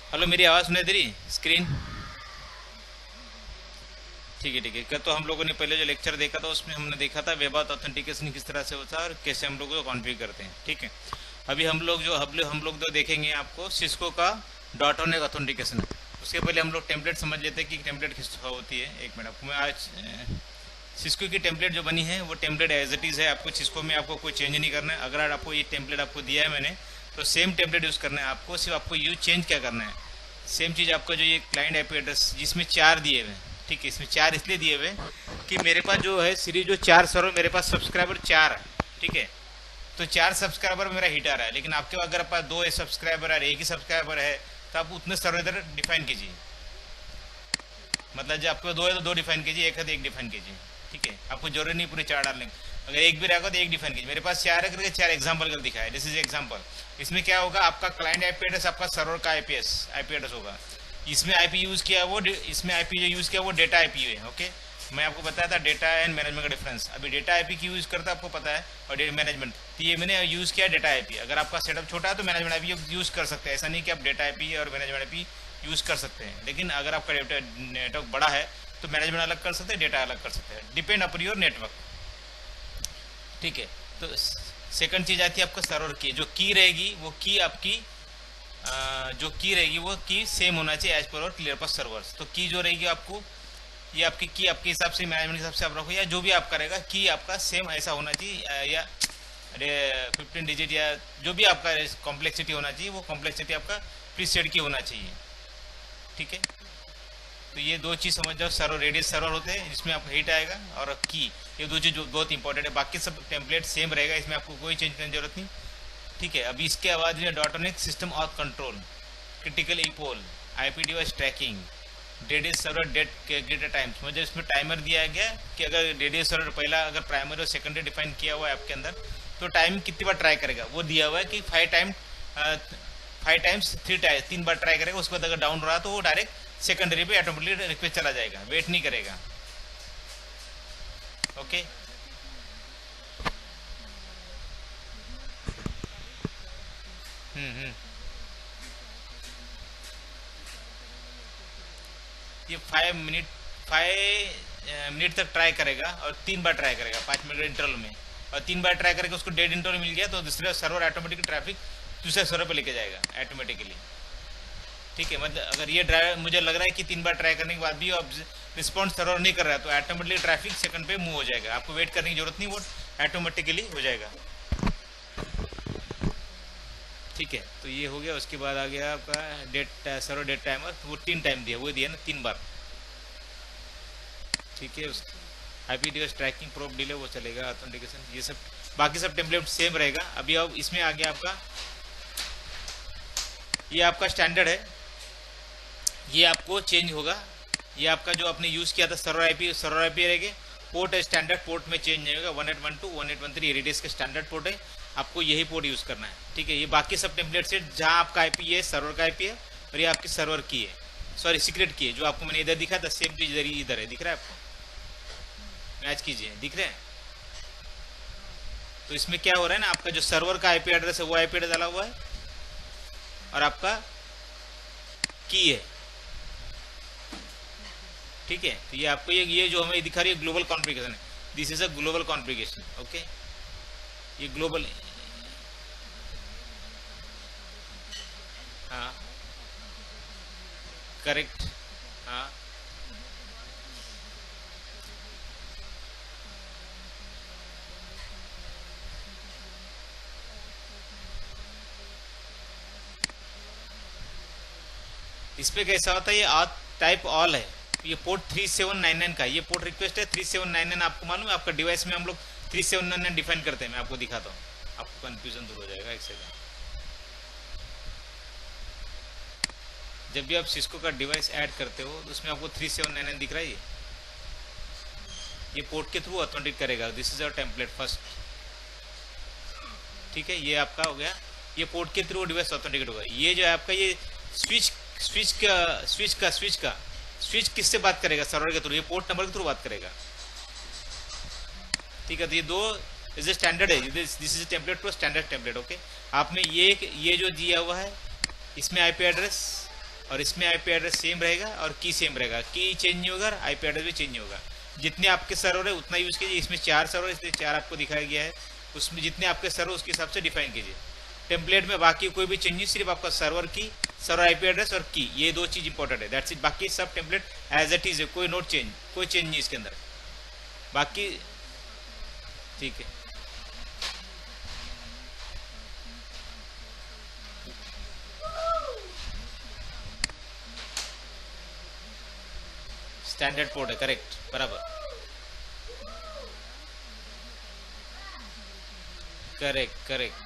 Hello, मेरी आवाज़ सुनाई दे रही स्क्रीन? ठीक है, ठीक है। कल तो हम लोगों ने पहले जो लेक्चर देखा था उसमें हमने देखा था वेब ऑथ ऑथेंटिकेशन किस तरह से होता है और कैसे हम लोग को कॉन्फ़िगर करते हैं। ठीक है, अभी हम लोग जो देखेंगे आपको सिस्को का डॉट ऑन ऑथेंटिकेशन। उसके पहले हम लोग टेम्पलेट समझ लेते हैं कि टेम्पलेट किस तरह होती है। एक मिनट, आपको मैं आज सिस्को की टेम्पलेट जो बनी है वो टेम्पलेट एज इट इज़ है। आपको सिस्को में आपको कोई चेंज नहीं करना है। अगर आपको ये टेम्पलेट आपको दिया है मैंने, तो सेम टेम्पलेट यूज़ करना है आपको। सिर्फ आपको यूज चेंज क्या करना है, सेम चीज़ आपका जो ये क्लाइंट आईपी एड्रेस जिसमें 4 दिए हुए हैं। ठीक है, इसमें 4 इसलिए दिए हुए हैं कि मेरे पास जो है सीरीज जो 4 सर्वर, मेरे पास सब्सक्राइबर 4 है। ठीक है, तो 4 सब्सक्राइबर मेरा हिट आ रहा है, लेकिन आपके अगर पास 2 सब्सक्राइबर है, एक ही सब्सक्राइबर है, तो आप उतने सर्वर इधर डिफाइन कीजिए। मतलब जो आपके पास 2 है तो 2 डिफाइन कीजिए, एक है तो एक डिफाइन कीजिए। ठीक है, आपको जरूरी नहीं पूरे 4 डालने की। अगर एक भी रहेगा तो एक डिफाइन कीजिए। मेरे पास 4 है करके 4 एग्जाम्पल कर दिखा है, दिस इज एग्जाम्पल। इसमें क्या होगा, आपका क्लाइंट आईपी एड्रेस आपका सर्वर का आईपी एड्रेस होगा। इसमें आईपी यूज किया वो, इसमें आईपी जो यूज किया वो डेटा आईपी है। ओके, मैं आपको बताया था डेटा एंड मैनेजमेंट का डिफरेंस। अभी डेटा आईपी की यूज करता है आपको पता है, और मैनेजमेंट, तो ये मैंने यूज किया डेटा आईपी। अगर आपका सेटअप छोटा है तो मैनेजमेंट आईपी यूज कर सकते हैं। ऐसा नहीं कि आप डेटा आईपी और मैनेजमेंट आईपी यूज कर सकते हैं, लेकिन अगर आपका नेटवर्क बड़ा है तो मैनेजमेंट अलग कर सकते हैं, डेटा अलग कर सकते हैं, डिपेंड अपॉन योर नेटवर्क। ठीक है, तो सेकंड चीज आती है आपका सर्वर की। जो की रहेगी वो की आपकी जो की रहेगी वो की सेम होना चाहिए एज पर और क्लियर पर सर्वर्स। तो की जो रहेगी आपको, ये आपकी की आपके हिसाब से मैनेजमेंट के हिसाब से आप रखो, या जो भी आप करेगा की आपका सेम ऐसा होना चाहिए, या अरे 15 डिजिट या जो भी आपका कॉम्प्लेक्सिटी होना चाहिए वो कॉम्प्लेक्सिटी आपका प्रीसेट की होना चाहिए। ठीक है, तो ये दो चीज़ समझ जाओ। सर्वर रेडियस सर्वर होते हैं जिसमें आपको हिट आएगा, और की, ये दो चीज़ जो बहुत इंपॉर्टेंट है। बाकी सब टेम्पलेट सेम रहेगा, इसमें आपको कोई चेंज करने की जरूरत नहीं। ठीक है, अभी इसके बाद में dot one x system of control, critical EAPOL, IP device tracking, radius server dead greater times. मुझे इसमें टाइमर दिया गया कि अगर डेडियस सर्वर पहला अगर प्राइमरी और सेकेंडरी डिफाइन किया हुआ है आपके अंदर, तो टाइम कितनी बार ट्राई करेगा वो दिया हुआ है कि 5 टाइम्स 3 बार ट्राई करेगा। उसके बाद अगर डाउन रहा तो वो डायरेक्ट सेकेंडरी पे ऑटोमेटिकली रिक्वेस्ट चला जाएगा, वेट नहीं करेगा। ओके, हम्म। ये 5 मिनट तक ट्राई करेगा और 3 बार ट्राई करेगा 5 मिनट इंटरवल में, और 3 बार ट्राई करके उसको डेड इंटरवल मिल गया तो दूसरे सर्वर ऑटोमेटिक ट्रैफिक दूसरे सर्वर पे लेके जाएगा ऑटोमेटिकली। ठीक है, मतलब अगर ये ड्राइवर मुझे लग रहा है कि 3 बार ट्राई करने के बाद भी रिस्पॉन्स सर्वर नहीं कर रहा है, तो ऑटोमेटिकली ट्रैफिक सेकंड पे मूव हो जाएगा, आपको वेट करने की जरूरत नहीं, वो ऑटोमेटिकली हो जाएगा। ठीक है, तो ये हो गया। उसके बाद आ गया आपका डेट सर्वर डेट टाइमर, वो 3 टाइम दिया, वो दिया ना 3 बार। ठीक है, उस IP device tracking probe delay वो चलेगा, ऑथेंटिकेशन ये सब, बाकी सब टेम्पलेट सेम रहेगा। अभी अब इसमें आ गया आपका, ये आपका स्टैंडर्ड है, ये आपको चेंज होगा। ये आपका जो आपने यूज़ किया था सर्वर आईपी रहेगा। पोर्ट है स्टैंडर्ड, पोर्ट में चेंज नहीं होगा। 1812 1813 रेडियस का स्टैंडर्ड पोर्ट है, आपको यही पोर्ट यूज़ करना है। ठीक है, ये बाकी सब टेम्पलेट से जहाँ आपका आईपी है सर्वर का आईपी है, और ये आपकी सर्वर की है, सॉरी सीक्रेट की है, जो आपको मैंने इधर दिखा था सेम चीज इधर है, दिख रहा है आपको? मैच कीजिए, दिख रहे हैं? तो इसमें क्या हो रहा है ना, आपका जो सर्वर का आईपी एड्रेस है वो आईपी एड्रेस डाला हुआ है, और आपका की है। ठीक है, तो ये आपको ये जो हमें दिखा रही है ग्लोबल कॉन्फ़िगरेशन है, this is a global configuration. Okay, ये ग्लोबल, हाँ करेक्ट, हाँ इस पे कैसा होता है, ये आथ टाइप ऑल है। ये पोर्ट 3799 का, ये पोर्ट रिक्वेस्ट है 3799। आपको मालूम है आपका डिवाइस में हम लोग 3799 डिफाइन करते हैं, मैं आपको दिखाता हूँ, आपको कंफ्यूजन दूर हो जाएगा। एक सेकंड, जब भी आप सिस्को का डिवाइस ऐड करते हो तो उसमें आपको 3799 दिख रहा है, ये पोर्ट के थ्रू ऑथेंटिक करेगा। This is our template first. ठीक है, ये आपका हो गया, ये पोर्ट के थ्रू डिवाइस ऑथेंटिकेट होगा। ये जो है आपका ये स्विच स्विच किससे बात करेगा, सर्वर के थ्रू, ये पोर्ट नंबर के थ्रू बात करेगा। ठीक है, तो ये दो इज स्टैंडर्ड है, this is template to standard template. Okay, आप में ये जो दिया हुआ है इसमें आईपी एड्रेस और इसमें आईपी एड्रेस सेम रहेगा और की सेम रहेगा, की चेंज नहीं होगा, आईपी एड्रेस भी चेंज नहीं होगा। जितने आपके सर्वर है उतना यूज़ कीजिए। इसमें 4 सर्वर इसलिए 4 आपको दिखाया गया है, उसमें जितने आपके सर्वर उसके हिसाब से डिफाइन कीजिए। टेम्पलेट में बाकी कोई भी चेंज नहीं, सिर्फ आपका सर्वर की, सर्वर आईपी एड्रेस और की, ये 2 चीज़ इंपॉर्टेंट है, दैट्स इट। बाकी सब टेम्पलेट एज इट इज है, कोई नोट चेंज, कोई चेंज नहीं इसके अंदर बाकी। ठीक है, स्टैंडर्ड पोर्ट है, करेक्ट, बराबर, करेक्ट करेक्ट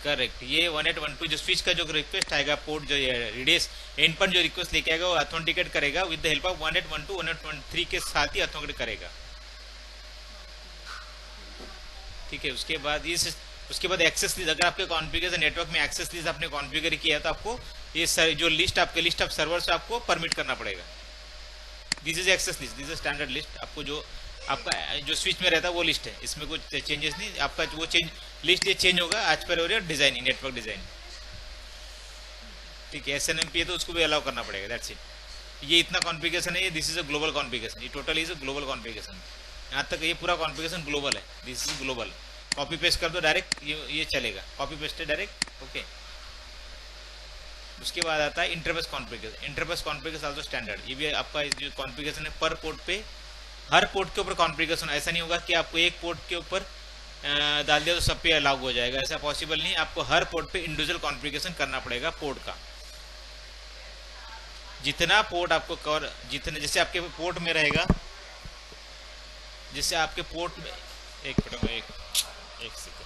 करेक्ट। ये 1812 जो स्विच का जो रिक्वेस्ट आएगा, पोर्ट जो रिडेस एंड पर जो रिक्वेस्ट लेके आएगा वो ऑथेंटिकेट करेगा विद द हेल्प ऑफ 1812 1813 के साथ ही ऑथेंटिकेट करेगा। ठीक है, उसके बाद एक्सेस लिस्ट, अगर आपके कॉन्फ़िगरेशन नेटवर्क में एक्सेस लिस्ट आपने कॉन्फ़िगर किया तो आपको ये जो लिस्ट आपके लिस्ट ऑफ सर्वर्स आपको परमिट करना पड़ेगा। This is access list, this is standard list. आपको जो आपका जो स्विच में रहता है वो लिस्ट है, इसमें कुछ चेंजेस नहीं। आपका वो चेंज लिस्ट ये चेंज होगा आज पर हो रही है डिजाइन, नेटवर्क डिजाइन। ठीक है, SNMP है तो उसको भी अलाउ करना पड़ेगा, दैट्स इट। ये इतना कॉन्फ़िगरेशन है, ये this is a global configuration, ये total is a global configuration. यहाँ तक ये पूरा कॉन्फ़िगरेशन ग्लोबल है, this is global. Copy paste कर दो डायरेक्ट, ये चलेगा, कॉपी पेस्ट है डायरेक्ट, ओके। उसके बाद आता है interface configuration. Interface configuration also standard. ये भी आपका जो कॉन्फ़िगरेशन है पर पोर्ट पे, हर पोर्ट के ऊपर कॉन्फ़िगरेशन। ऐसा नहीं होगा कि आपको एक पोर्ट के ऊपर डाल दिया तो सब पे लागू हो जाएगा, ऐसा पॉसिबल नहीं। आपको हर पोर्ट पे इंडिविजुअल कॉन्फ़िगरेशन करना पड़ेगा पोर्ट का। जितना पोर्ट आपको कवर, जितने जैसे आपके पोर्ट में रहेगा, जैसे आपके पोर्ट में एक मिनट, एक सेकंड,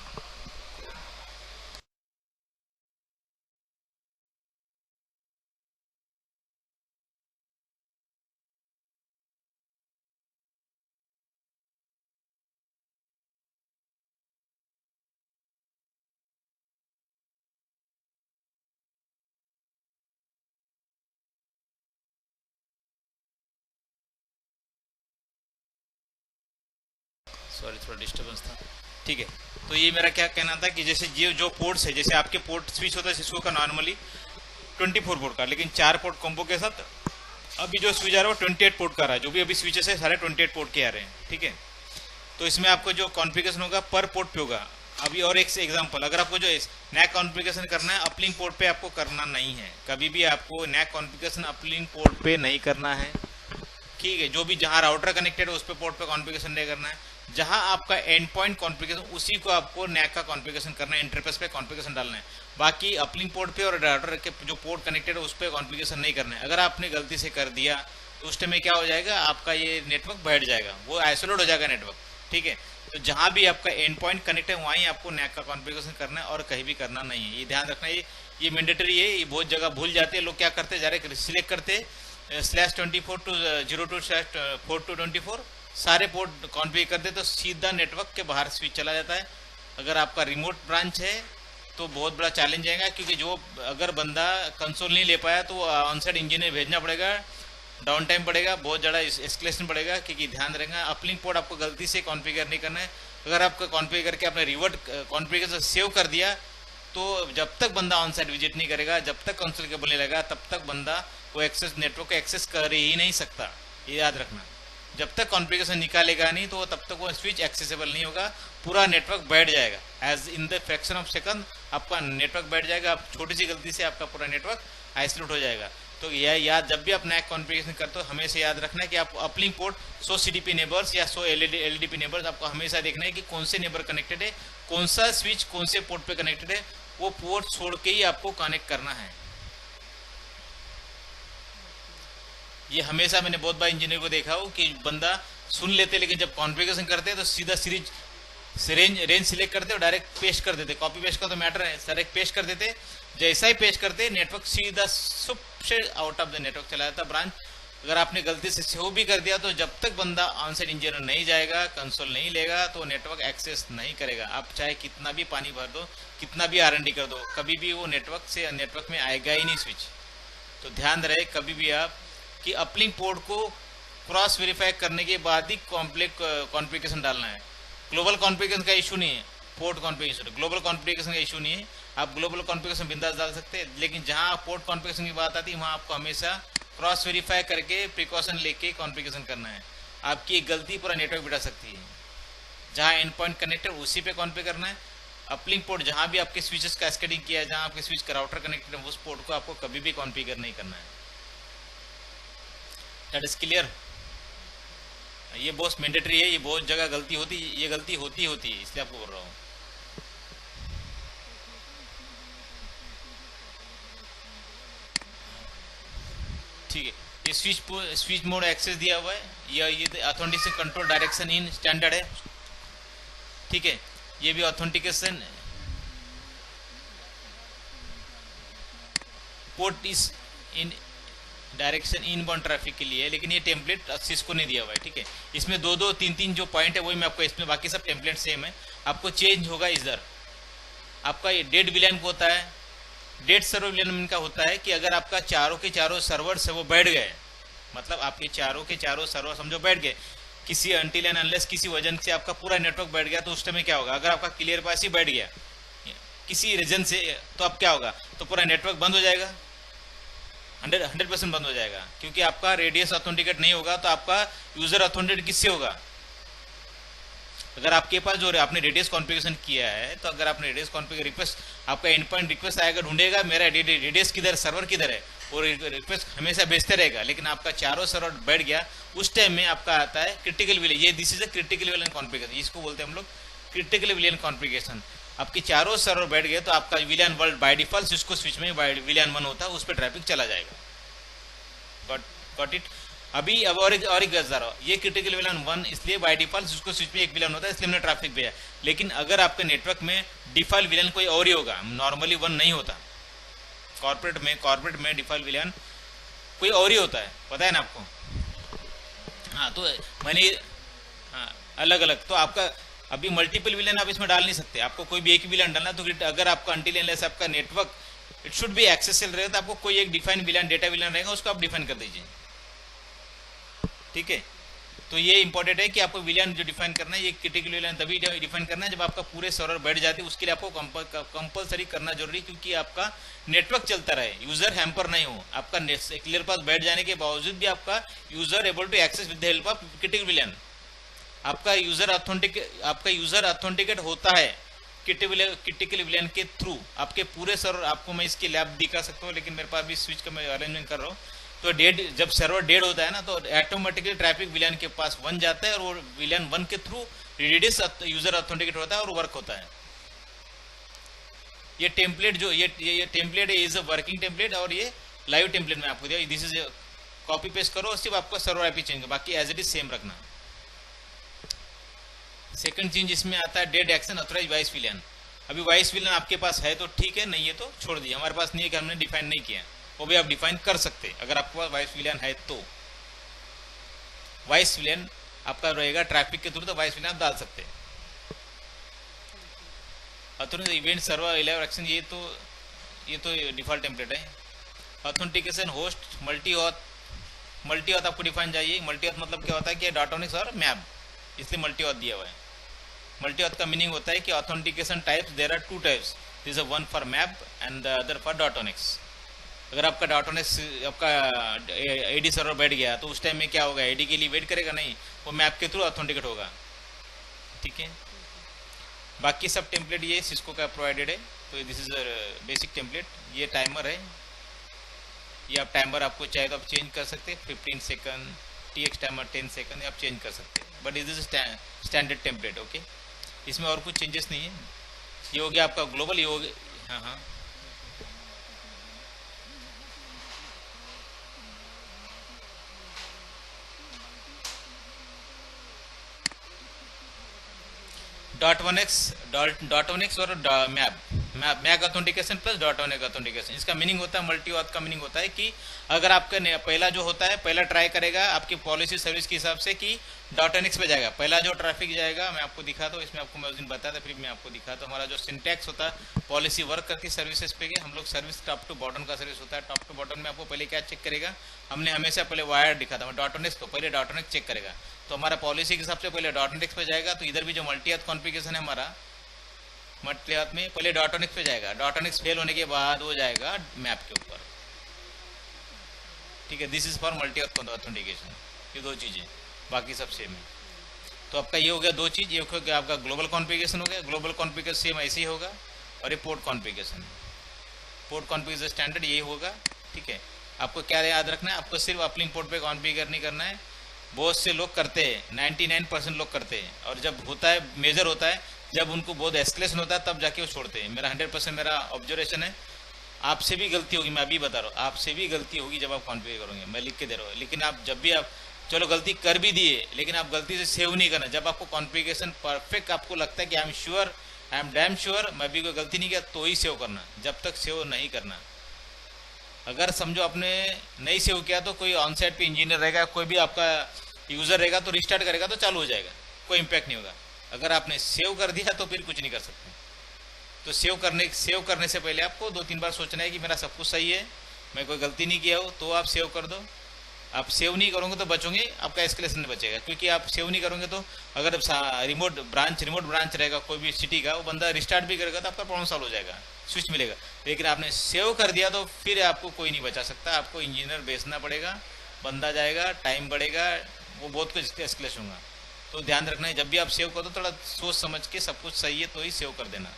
सॉरी थोड़ा डिस्टर्बेंस था। ठीक है, तो ये मेरा क्या कहना था कि जैसे ये जो पोर्ट्स है, जैसे आपके पोर्ट स्विच होता है सिस्को का नॉर्मली 24 पोर्ट का, लेकिन 4 पोर्ट कॉम्बो के साथ अभी जो स्विच आ रहा है वो 28 पोर्ट का रहा है। जो भी अभी स्विचेस है सारे 28 पोर्ट के आ रहे हैं। ठीक है, तो इसमें आपको जो कॉन्फ़िगरेशन होगा पर पोर्ट पे होगा। अभी और एक एग्जांपल, अगर आपको जो नैक कॉन्फ़िगरेशन करना है अपलिंक पोर्ट पे आपको करना नहीं है, कभी भी आपको नैक कॉन्फ़िगरेशन अपलिंक पोर्ट पे नहीं करना है। ठीक है, जो भी जहां राउटर कनेक्टेड है उस पे पोर्ट पे कॉन्फ़िगरेशन नहीं करना है। जहां आपका एंड पॉइंट कॉन्फ़िगरेशन उसी को आपको नैक का कॉन्फ़िगरेशन करना है, इंटरफेस पे कॉन्फ़िगरेशन डालना है। बाकी अपलिंक पोर्ट पे और राउटर के जो पोर्ट कनेक्टेड है उस पर कॉन्फ़िगरेशन नहीं करना है। अगर आपने गलती से कर दिया तो उस टाइम में क्या हो जाएगा, आपका ये नेटवर्क बैठ जाएगा, वो आइसोलेट हो जाएगा नेटवर्क। ठीक है, तो जहां भी आपका एंड पॉइंट कनेक्ट है वहीं आपको नैक का कॉन्फ़िगरेशन करना है और कहीं भी करना नहीं है, ये ध्यान रखना है। ये मैंडेटरी है, ये बहुत जगह भूल जाते हैं लोग। क्या करते हैं, डायरेक्ट सिलेक्ट करते /24 to 02/4224 सारे पोर्ट कॉन्फ़िगर कर दे तो सीधा नेटवर्क के बाहर स्विच चला जाता है। अगर आपका रिमोट ब्रांच है तो बहुत बड़ा चैलेंज आएगा, क्योंकि जो अगर बंदा कंसोल नहीं ले पाया तो ऑनसाइड इंजीनियर भेजना पड़ेगा, डाउन टाइम पड़ेगा, बहुत ज़्यादा एस्केलेशन पड़ेगा। क्योंकि ध्यान रखना अपलिंक पोर्ट आपको गलती से कॉन्फ़िगर नहीं करना है। अगर आपको कॉन्फ़िगर करके आपने रिवर्ट कॉन्फ़िगरेशन सेव कर दिया तो जब तक बंदा ऑन साइड विजिट नहीं करेगा, जब तक कंसोल केबल नहीं लगेगा, तब तक बंदा वो एक्सेस नेटवर्क को एक्सेस कर ही नहीं सकता। ये याद रखना, जब तक कॉन्फ़िगरेशन निकालेगा नहीं तो तब तक वो स्विच एक्सेसिबल नहीं होगा, पूरा नेटवर्क बैठ जाएगा। As in the fraction of second आपका नेटवर्क बैठ जाएगा। आप छोटी सी गलती से आपका पूरा नेटवर्क आइसोलेट हो जाएगा। तो यह याद, जब भी आप नैक कॉन्फ़िगरेशन करते हो हमेशा याद रखना है कि आप अपलिंक पोर्ट 100 CDP नेबर्स या 100 LDP नेबर्स आपको हमेशा देखना है कि कौन से नेबर कनेक्टेड है, कौन सा स्विच कौन से पोर्ट पे कनेक्टेड है, वो पोर्ट छोड़ के ही आपको कनेक्ट करना है। ये हमेशा मैंने बहुत बार इंजीनियर को देखा हो कि बंदा सुन लेते लेकिन जब कॉन्फ़िगरेशन करते हैं तो सीधा रेंज सिलेक्ट करते और डायरेक्ट पेस्ट कर देते। कॉपी पेस्ट का तो मैटर है, डायरेक्ट पेस्ट कर देते। जैसा ही पेस्ट करते नेटवर्क सीधा सुप से आउट ऑफ द नेटवर्क चला जाता ब्रांच। अगर आपने गलती से सेव भी कर दिया तो जब तक बंदा ऑनसाइट इंजीनियर नहीं जाएगा, कंसोल नहीं लेगा, तो नेटवर्क एक्सेस नहीं करेगा। आप चाहे कितना भी पानी भर दो, कितना भी R&D कर दो, कभी भी वो नेटवर्क में आएगा ही नहीं स्विच। तो ध्यान रहे कभी भी आप कि अपलिंक पोर्ट को क्रॉस वेरीफाई करने के बाद ही कॉन्फ़िगरेशन डालना है। ग्लोबल कॉन्फ़िगरेशन का इशू नहीं है, पोर्ट कॉन्फ़िगरेशन, ग्लोबल कॉन्फ़िगरेशन का इशू नहीं है, आप ग्लोबल कॉन्फ़िगरेशन बिंदास डाल सकते हैं, लेकिन जहां पोर्ट कॉन्फ़िगरेशन की बात आती है वहां आपको हमेशा क्रॉस वेरीफाई करके प्रिकॉशन लेके कॉन्फ़िगरेशन करना है। आपकी एक गलती पूरा नेटवर्क बिटा सकती है। जहां एंड पॉइंट कनेक्टेड उसी पे कॉन्फ़िगर करना है। अपलिंक पोर्ट जहां भी आपके स्विचेस कैस्केडिंग किया है, जहां आपके स्विच का राउटर कनेक्टेड है, उस पोर्ट को आपको कभी भी कॉन्फ़िगर नहीं करना है। That is clear. ये बहुत मैंडेटरी है, ये बहुत जगह गलती होती, ये गलती होती है, इसलिए आपको बोल रहा हूँ। ठीक है, ये स्विच मोड एक्सेस दिया हुआ है, ये authentication control direction in standard है। ठीक है, ये भी ऑथेंटिकेशन पोर्ट इस इन डायरेक्शन इनबाउंड ट्रैफिक के लिए है, लेकिन ये टेम्पलेट सिस्को ने दिया हुआ है। ठीक है, इसमें दो तीन जो पॉइंट है वही मैं आपको, इसमें बाकी सब टेम्पलेट सेम है। आपको चेंज होगा इधर, आपका ये डेड विलियन को होता है, डेड सर्वर विलियन का होता है कि अगर आपका चारों के चारों सर्वर से वो बैठ गए, मतलब आपके चारों के चारों सर्वर समझो बैठ गए किसी अनटिल एंड अनलेस किसी वजह से आपका पूरा नेटवर्क बैठ गया, तो उस टाइम क्या होगा? अगर आपका क्लियर पास ही बैठ गया किसी रीजन से, तो अब क्या होगा? तो पूरा नेटवर्क बंद हो जाएगा, 100% बंद हो जाएगा, क्योंकि आपका रेडियस ऑथेंटिकेट नहीं होगा। तो आपका यूजर ऑथेंटिकेट किससे होगा? अगर आपके पास जो आपने रेडियस कॉन्फ़िगरेशन किया है, तो अगर आपने रेडियस कॉन्फ़िगर रिक्वेस्ट, आपका एंड पॉइंट रिक्वेस्ट आएगा, ढूंढेगा मेरा रेडियस किधर, सर्वर किधर है, और रिक्वेस्ट हमेशा भेजते रहेगा। लेकिन आपका चारों सर्वर बैठ गया, उस टाइम में आपका आता है क्रिटिकल विलियन। ये this is a critical VLAN configuration, इसको बोलते हैं हम लोग क्रिटिकल विलियन कॉन्फ़िगरेशन। आपके चारों सर्वर बैठ गए तो आपका विलियन वर्ल्ड बाय डिफॉल्ट जिसको स्विच में विलियन 1 होता है उस पर ट्रैफिक चला जाएगा। Got it? अभी अब और एक गज़ारा, ये क्रिटिकल विलियन 1 इसलिए बाय डिफॉल्ट जिसको स्विच में एक विलियन होता है इसलिए हमने ट्रैफिक भेजा। लेकिन अगर आपके नेटवर्क में डिफॉल्ट विलियन कोई और ही होगा, नॉर्मली 1 नहीं होता, कॉर्पोरेट में डिफॉल्ट विलियन कोई और ही होता है, पता है ना आपको? हाँ, तो मैंने हाँ अलग अलग, तो आपका अभी मल्टीपल विलियन आप इसमें डाल नहीं सकते, आपको कोई भी एक विलियन डालना। तो अगर आपका अनटिल अनलेस आपका network it should be accessible रहेगा, तो आपको कोई एक डिफाइन विलियन, डेटा विलियन रहेगा, उसको आप डिफाइन कर दीजिए। ठीक है, तो ये इंपॉर्टेंट है कि आपको विलियन जो डिफाइन करना है, ये क्रिटिकल विलियन तभी डिफाइन करना है जब आपका पूरे सर्वर बैठ जाते हैं, उसके लिए आपको कंपलसरी करना जरूरी, क्योंकि आपका नेटवर्क चलता रहे, यूजर हैम्पर नहीं हो। आपका क्लियर पास बैठ जाने के बावजूद भी आपका user able to access with the help of critical VLAN. आपका यूजर ऑथेंटिकेट होता है क्रिटिकल विलियन के थ्रू आपके पूरे सर्वर। आपको मैं इसकी लैब दिखा सकता हूँ, लेकिन मेरे पास भी स्विच का मैं अरेंजमेंट कर रहा हूँ। तो जब सर्वर डेड होता है ना, तो ऑटोमेटिकली ट्रैफिक विलियन के पास 1 जाता है, और वो विलियन 1 के थ्रू रेडियस यूजर ऑथेंटिकेट होता है और वर्क होता है। ये टेम्पलेट जो ये template is a working template, और ये लाइव टेम्पलेट में आपको दिया, दिस इज कॉपी पेस्ट करो, सिर्फ आपको सर्वर आईपी चेंज करो, बाकी एज इट इज सेम रखना। सेकंड चेंज इसमें आता है डेड एक्शन ऑथराइज वाइस विलियन। अभी वाइस विलियन आपके पास है तो ठीक है, नहीं है तो छोड़ दिया। हमारे पास नहीं है कि हमने डिफाइन नहीं किया, वो भी आप डिफाइन कर सकते अगर आपके पास वाइस विलियन है तो। वाइस विलियन आपका रहेगा ट्रैफिक के थ्रू, तो वाइस विलियन आप डाल सकते हैं। ऑथेंटिकेशन इवेंट सर्वर 11 एक्शन, ये तो डिफॉल्ट टेम्पलेट है। ऑथेंटिकेशन होस्ट मल्टी ऑथ आपको डिफाइन चाहिए। मल्टी ऑथ मतलब क्या होता है कि डाटोनिक्स और मैप, इसलिए मल्टी ऑथ दिया हुआ है। मल्टी ऑथ का मीनिंग होता है कि authentication types there are 2 types, this is one for MAB and the other for dot one x. अगर आपका डाटोनिक्स आपका एडी सर्वर बैठ गया, तो उस टाइम में क्या होगा? एडी के लिए वेट करेगा नहीं, वो मैप के थ्रू ऑथेंटिकेट होगा। ठीक है, बाकी सब टेम्पलेट ये सिस्को का प्रोवाइडेड है। तो दिस इज बेसिक टेम्पलेट। ये टाइमर है, ये आप टाइमर आपको चाहे तो आप चेंज कर सकते हैं, 15 सेकंड, TX टाइमर 10 सेकंड आप चेंज कर सकते हैं, but this is standard template. Okay, इसमें और कुछ चेंजेस नहीं है। ये हो गया आपका ग्लोबल, ये हो गया हाँ .1x और MAC authentication plus .1x authentication. इसका मीनिंग होता है, मल्टी ऑथ का मीनिंग होता है कि अगर आपका पहला जो होता है, पहला ट्राई करेगा आपकी पॉलिसी सर्विस के हिसाब से कि .1x पे जाएगा, पहला जो ट्रैफिक जाएगा। मैं आपको दिखा दूँ, इसमें आपको मैं उस दिन बताया था, फिर मैं आपको दिखा दूँ। हमारा जो सिंटैक्स होता है पॉलिसी वर्क करती सर्विसेज पे, हम लोग सर्विस टॉप टू बॉटम का सर्विस होता है। टॉप टू बॉटम में आपको पहले क्या चेक करेगा? हमने हमेशा पहले वायर दिखा था, .1x को पहले .1x चेक करेगा। तो हमारा पॉलिसी के हिसाब से पहले .1x पे जाएगा। तो इधर भी जो मल्टी ऑथ कॉन्फ़िगरेशन है हमारा, मल्टीपैथ में पहले डॉटोनिक्स पे जाएगा, डॉटोनिक्स फेल होने के बाद वो जाएगा मैप के ऊपर, ठीक है। This is for multipath authentication, ये दो चीज़ें, बाकी सब सेम है। तो आपका ये हो गया दो चीज़, ये हो गया आपका ग्लोबल कॉन्फ़िगरेशन हो गया, ग्लोबल कॉन्फ़िगरेशन सेम ऐसे ही होगा, और ये port configuration, port configuration standard यही होगा, ठीक है। आपको क्या याद रखना है, आपको सिर्फ अपलिंक पोर्ट पे कॉन्फ़िगर नहीं करना है। बहुत से लोग करते हैं, 99% लोग करते हैं, और जब होता है मेजर होता है, जब उनको बहुत एस्केलेशन होता है तब जाके वो छोड़ते हैं। मेरा 100% मेरा ऑब्जर्वेशन है, आपसे भी गलती होगी, मैं अभी बता रहा हूँ, आपसे भी गलती होगी जब आप कॉन्फ़िगर करोगे, मैं लिख के दे रहा हूँ। लेकिन आप जब भी आप चलो गलती कर भी दिए, लेकिन आप गलती से सेव नहीं करना। जब आपको कॉन्फ़िगरेशन परफेक्ट आपको लगता है कि I am sure, I am damn sure मैं भी कोई गलती नहीं किया, तो ही सेव करना, जब तक सेव नहीं करना। अगर समझो आपने नहीं सेव किया तो कोई ऑन साइड पे इंजीनियर रहेगा, कोई भी आपका यूज़र रहेगा तो रिस्टार्ट करेगा तो चालू हो जाएगा, कोई इम्पैक्ट नहीं होगा। अगर आपने सेव कर दिया तो फिर कुछ नहीं कर सकते। तो सेव करने से पहले आपको 2-3 बार सोचना है कि मेरा सब कुछ सही है, मैं कोई गलती नहीं किया हो, तो आप सेव कर दो। आप सेव नहीं करोगे तो बचोगे, आपका एस्केलेशन नहीं बचेगा, क्योंकि आप सेव नहीं करोगे तो अगर रिमोट ब्रांच रहेगा कोई भी सिटी का, वो बंदा रिस्टार्ट भी करेगा तो आपका प्रॉब्लम सॉल्व हो जाएगा, स्विच मिलेगा। लेकिन आपने सेव कर दिया तो फिर आपको कोई नहीं बचा सकता, आपको इंजीनियर बेचना पड़ेगा, बंदा जाएगा, टाइम बढ़ेगा, वो बहुत कुछ एस्केलेशन होगा। तो ध्यान रखना है, जब भी आप सेव करो थोड़ा सोच समझ के, सब कुछ सही है तो ही सेव कर देना,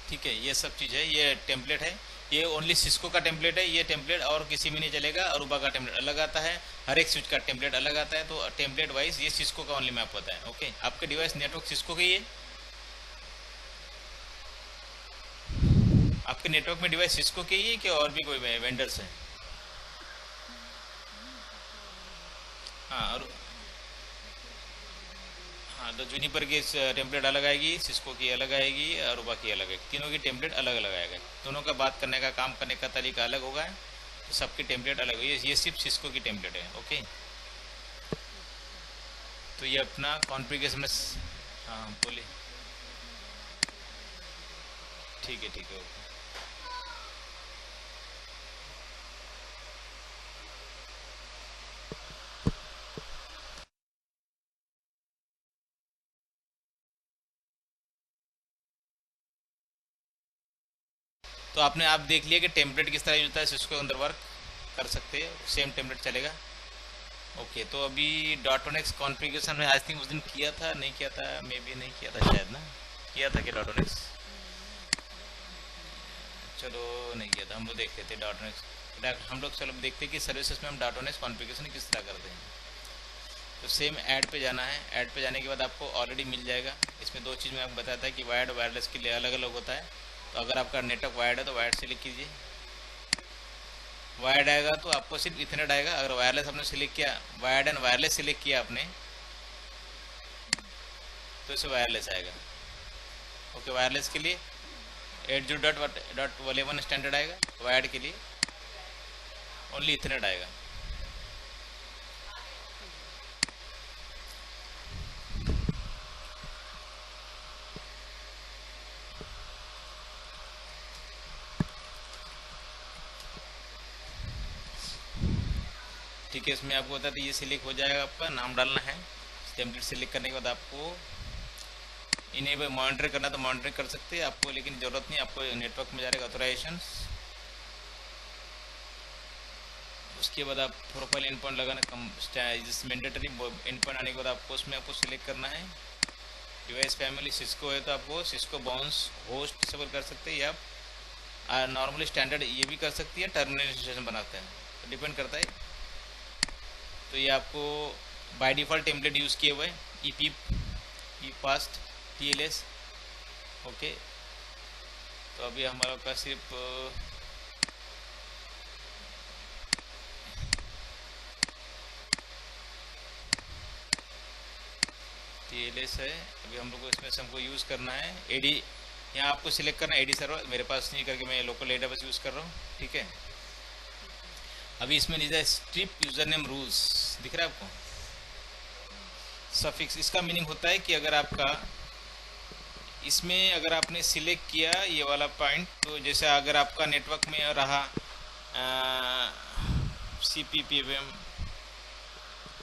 ठीक है। ये सब चीज़ है, ये टेम्पलेट है, ये ओनली सिस्को का टेम्पलेट है, ये टेम्पलेट और किसी में नहीं चलेगा। अरूबा का टेम्पलेट अलग आता है, हर एक स्विच का टेम्पलेट अलग आता है, तो टेम्पलेट वाइज ये सिस्को का ओनली मैप होता है, ओके। आपके डिवाइस नेटवर्क सिस्को की है, आपके नेटवर्क में डिवाइस सिस्को की है कि और भी कोई वेंडर्स हैं? हाँ, और हाँ, तो जूनिपर की टेम्पलेट अलग आएगी, सिस्को की अलग आएगी, अरूबा की अलग आएगी, तीनों की टेम्पलेट अलग अलग आएगा। दोनों का बात करने का, काम करने का तरीका अलग होगा, तो सबकी टेम्पलेट अलग है। ये सिर्फ सिस्को की टेम्पलेट है, ओके। तो ये अपना कॉन्फ़िगरेशन में हाँ बोलिए, ठीक है, ठीक है, ओके। तो आपने आप देख लिया कि टेम्पलेट किस तरह यूज होता है, सिस्को के अंदर वर्क कर सकते हैं, सेम टेम्पलेट चलेगा, ओके। तो अभी डॉटोनेक्स कॉन्फ़िगरेशन में आई थिंक उस दिन किया था, नहीं किया था, मे बी नहीं किया था शायद ना, किया था कि डॉटोनेक्स, चलो नहीं किया था, हम लोग देख लेते डॉटोनेक्स, हम लोग चलो देखते कि सर्विसेज में हम डॉटोनेक्स कॉन्फ़िगरेशन किस तरह करते हैं। तो सेम ऐड पे जाना है, ऐड पे जाने के बाद आपको ऑलरेडी मिल जाएगा। इसमें दो चीज़ मैं आपको बताया था कि वायर्ड और वायरलेस के लिए अलग अलग होता है। तो अगर आपका नेटवर्क वायर्ड है तो वायर्ड सेलेक्ट कीजिए, वायर्ड आएगा तो आपको सिर्फ इथरनेट आएगा। अगर वायरलेस आपने सिलेक्ट किया, वायर्ड एंड वायरलेस सिलेक्ट किया आपने, तो इसे वायरलेस आएगा, ओके। वायरलेस के लिए 80.11 स्टैंडर्ड आएगा, वायर्ड के लिए ओनली इथरनेट आएगा। ठीक है, इसमें आपको बता दें ये सिलेक्ट हो जाएगा, आपका नाम डालना है। टेम्पलेट सिलेक्ट करने के बाद आपको इन्हें मॉनिटर करना तो मॉनिटर कर सकते हैं आपको, लेकिन ज़रूरत नहीं, आपको नेटवर्क में जाएगा ऑथराइजेशन, उसके बाद आप प्रोफाइल एंड पॉइंट लगाना जिस मैंडेटरी एंड पॉइंट आने के बाद आपको उसमें आपको सिलेक्ट करना है। डिवाइस फैमिली सिस्को है तो आपको सिस्को बाउंस होस्ट डिसेबल कर सकते हैं, या आप नॉर्मली स्टैंडर्ड ये भी कर सकती है, टर्मिनेशन बनाते हैं, तो डिपेंड करता है। तो ये आपको बाय डिफ़ॉल्ट टेम्पलेट यूज़ किए हुए ई फास्ट TLS, ओके। तो अभी हमारा का सिर्फ TLS है। अभी हम लोग को इसमें से हमको यूज़ करना है AD, यहाँ आपको सिलेक्ट करना है AD सर्वर, मेरे पास नहीं करके मैं लोकल डेटाबेस यूज़ कर रहा हूँ, ठीक है। अभी इसमें नीचे स्ट्रिप यूज़र नेम रूल्स दिख रहा है आपको, सफिक्स, इसका मीनिंग होता है कि अगर आपका इसमें अगर आपने सिलेक्ट किया ये वाला पॉइंट, तो जैसे अगर आपका नेटवर्क में रहा CPPM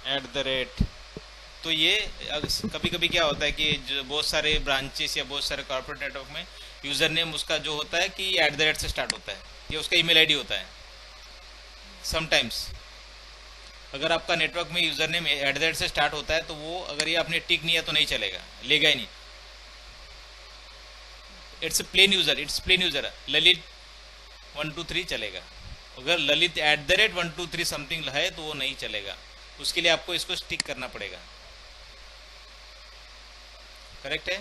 @ तो ये कभी कभी क्या होता है कि जो बहुत सारे ब्रांचेस या बहुत सारे कॉर्पोरेट नेटवर्क में यूज़र नेम उसका जो होता है कि @ से स्टार्ट होता है, ये उसका ईमेल आईडी होता है समटाइम्स। अगर आपका नेटवर्क में यूज़र नेम @ से स्टार्ट होता है तो वो अगर ये आपने टिक नहीं है तो नहीं चलेगा, लेगा ही नहीं। इट्स प्लेन यूज़र ललित 123 चलेगा। अगर ललित @123 समथिंग है तो वो नहीं चलेगा, उसके लिए आपको इसको स्टिक करना पड़ेगा। करेक्ट है?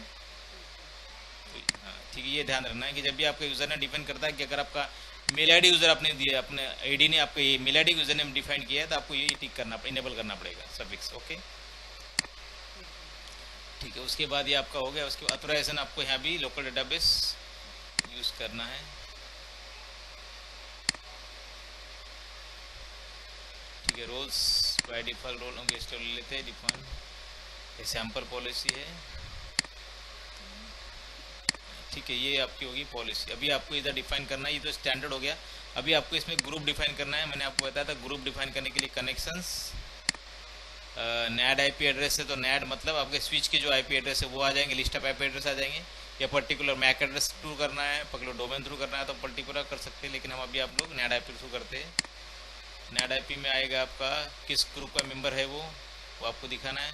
हाँ ठीक है, ये ध्यान रखना है कि जब भी आपका यूज़र ने डिफाइन करता है कि अगर आपका मेल आईडी यूज़र आपने दिया, अपने आईडी ने आपको ये मेल आईडी यूज़र ने डिफाइन किया है तो आपको ये टिक करना इनेबल करना पड़ेगा सफिक्स। ओके ठीक है, उसके बाद ये आपका हो गया। उसके बाद ऑथराइजेशन आपको यहाँ भी लोकल डेटाबेस यूज़ करना है। ठीक है, रोल्स बाय डिफॉल्ट रोल होंगे, इसको ले लेते हैं डिफॉल्ट। ये सैम्पल पॉलिसी है। ठीक है, ये आपकी होगी पॉलिसी। अभी आपको इधर डिफाइन करना है, ये तो स्टैंडर्ड हो गया। अभी आपको इसमें ग्रुप डिफाइन करना है। मैंने आपको बताया था ग्रुप डिफाइन करने के लिए कनेक्शंस नैड आईपी एड्रेस है, तो नैड मतलब आपके स्विच के जो आईपी एड्रेस है वो आ जाएंगे, लिस्ट ऑफ आईपी एड्रेस आ जाएंगे। या पर्टिकुलर मैक एड्रेस थ्रू करना है, पर्टिकुलर डोमेन थ्रू करना है तो पर्टिकुलर कर सकते हैं, लेकिन हम अभी आप लोग नैड आईपी थ्रू करते हैं। नैड आईपी में आएगा आपका किस ग्रुप का मेंबर है वो आपको दिखाना है।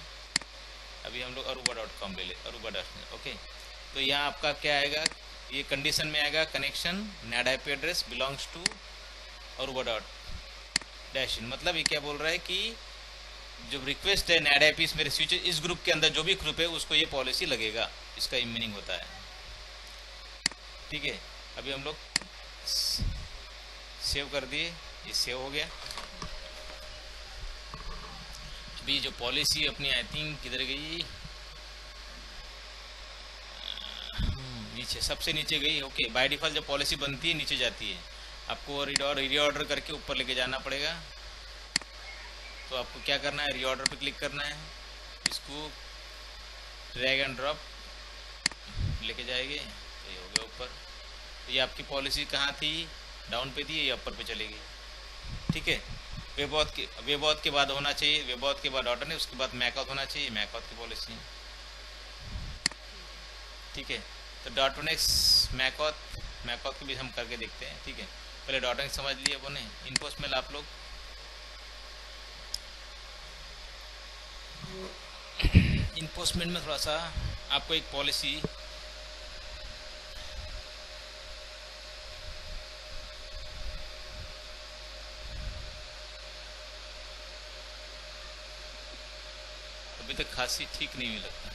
अभी हम लोग aruba.com ले ले, aruba.com। ओके, तो यहाँ आपका क्या आएगा, ये कंडीशन में आएगा connection NAD IP address belongs to aruba.in। मतलब ये क्या बोल रहा है कि जो रिक्वेस्ट है नैड आईपी मेरे स्विच इस ग्रुप के अंदर जो भी ग्रुप है उसको ये पॉलिसी लगेगा, इसका मीनिंग होता है। ठीक है, अभी हम लोग सेव कर दिए, ये सेव हो गया। अभी जो पॉलिसी अपनी आई थिंक किधर गई, नीचे सबसे नीचे गई। ओके, बाय डिफॉल्ट जब पॉलिसी बनती है नीचे जाती है, आपको रीऑर्डर करके ऊपर लेके जाना पड़ेगा। तो आपको क्या करना है, रीऑर्डर पे क्लिक करना है, इसको ड्रैग एंड ड्रॉप लेके जाएंगे तो ये हो गया ऊपर। तो ये आपकी पॉलिसी कहाँ थी, डाउन पे थी, ये अपर पे चलेगी। ठीक है, वेबऑथ के बाद होना चाहिए, वेबऑथ के बाद डॉट है, उसके बाद मैकऑथ होना चाहिए, मैकऑथ की पॉलिसी है। ठीक है, तो डॉट मैकऑथ की भी हम करके देखते हैं। ठीक है, पहले डॉट समझ लिए अपने। इन्फोर्समेंट आप लोग इन्फोर्समेंट में थोड़ा सा आपको एक पॉलिसी अभी तक खासी ठीक नहीं हुई लगता।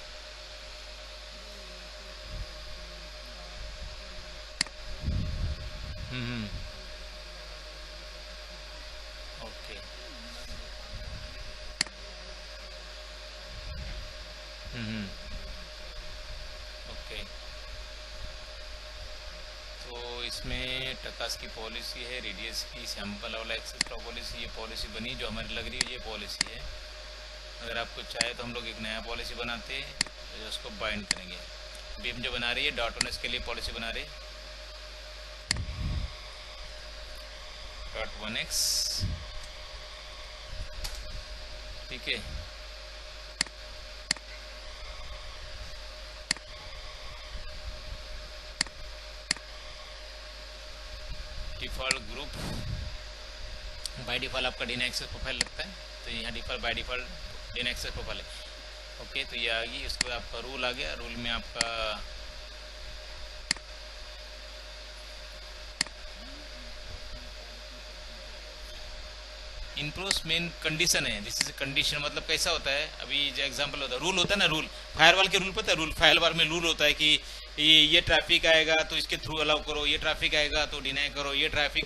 ओके, ओके, तो इसमें टकास की पॉलिसी है, रेडियस की सैंपल वाला एक्सेस का पॉलिसी, ये पॉलिसी बनी जो हमारी लग रही है, ये पॉलिसी है। अगर आपको चाहे तो हम लोग एक नया पॉलिसी बनाते हैं तो उसको बाइंड करेंगे। अभी हम जो बना रही है .1s के लिए पॉलिसी बना रहे .1x। ठीक है, डिफ़ॉल्ट ग्रुप बाय डिफ़ॉल्ट आपका डीएन एक्सेस प्रोफाइल लगता है, तो यहाँ default by default DN access profile है। ओके, तो ये आ गई। उसके बाद आपका रूल आ गया। रूल में आपका इन्फोर्समेंट कंडीशन है, दिस इज कंडीशन। मतलब कैसा होता है, अभी जो एग्जांपल होता है, रूल होता है ना, रूल फायरवॉल के रूल पता है, रूल फायरवॉल में रूल होता है कि ये ट्रैफिक आएगा तो इसके थ्रू अलाउ करो, ये ट्रैफिक आएगा तो डिनाई करो, ये traffic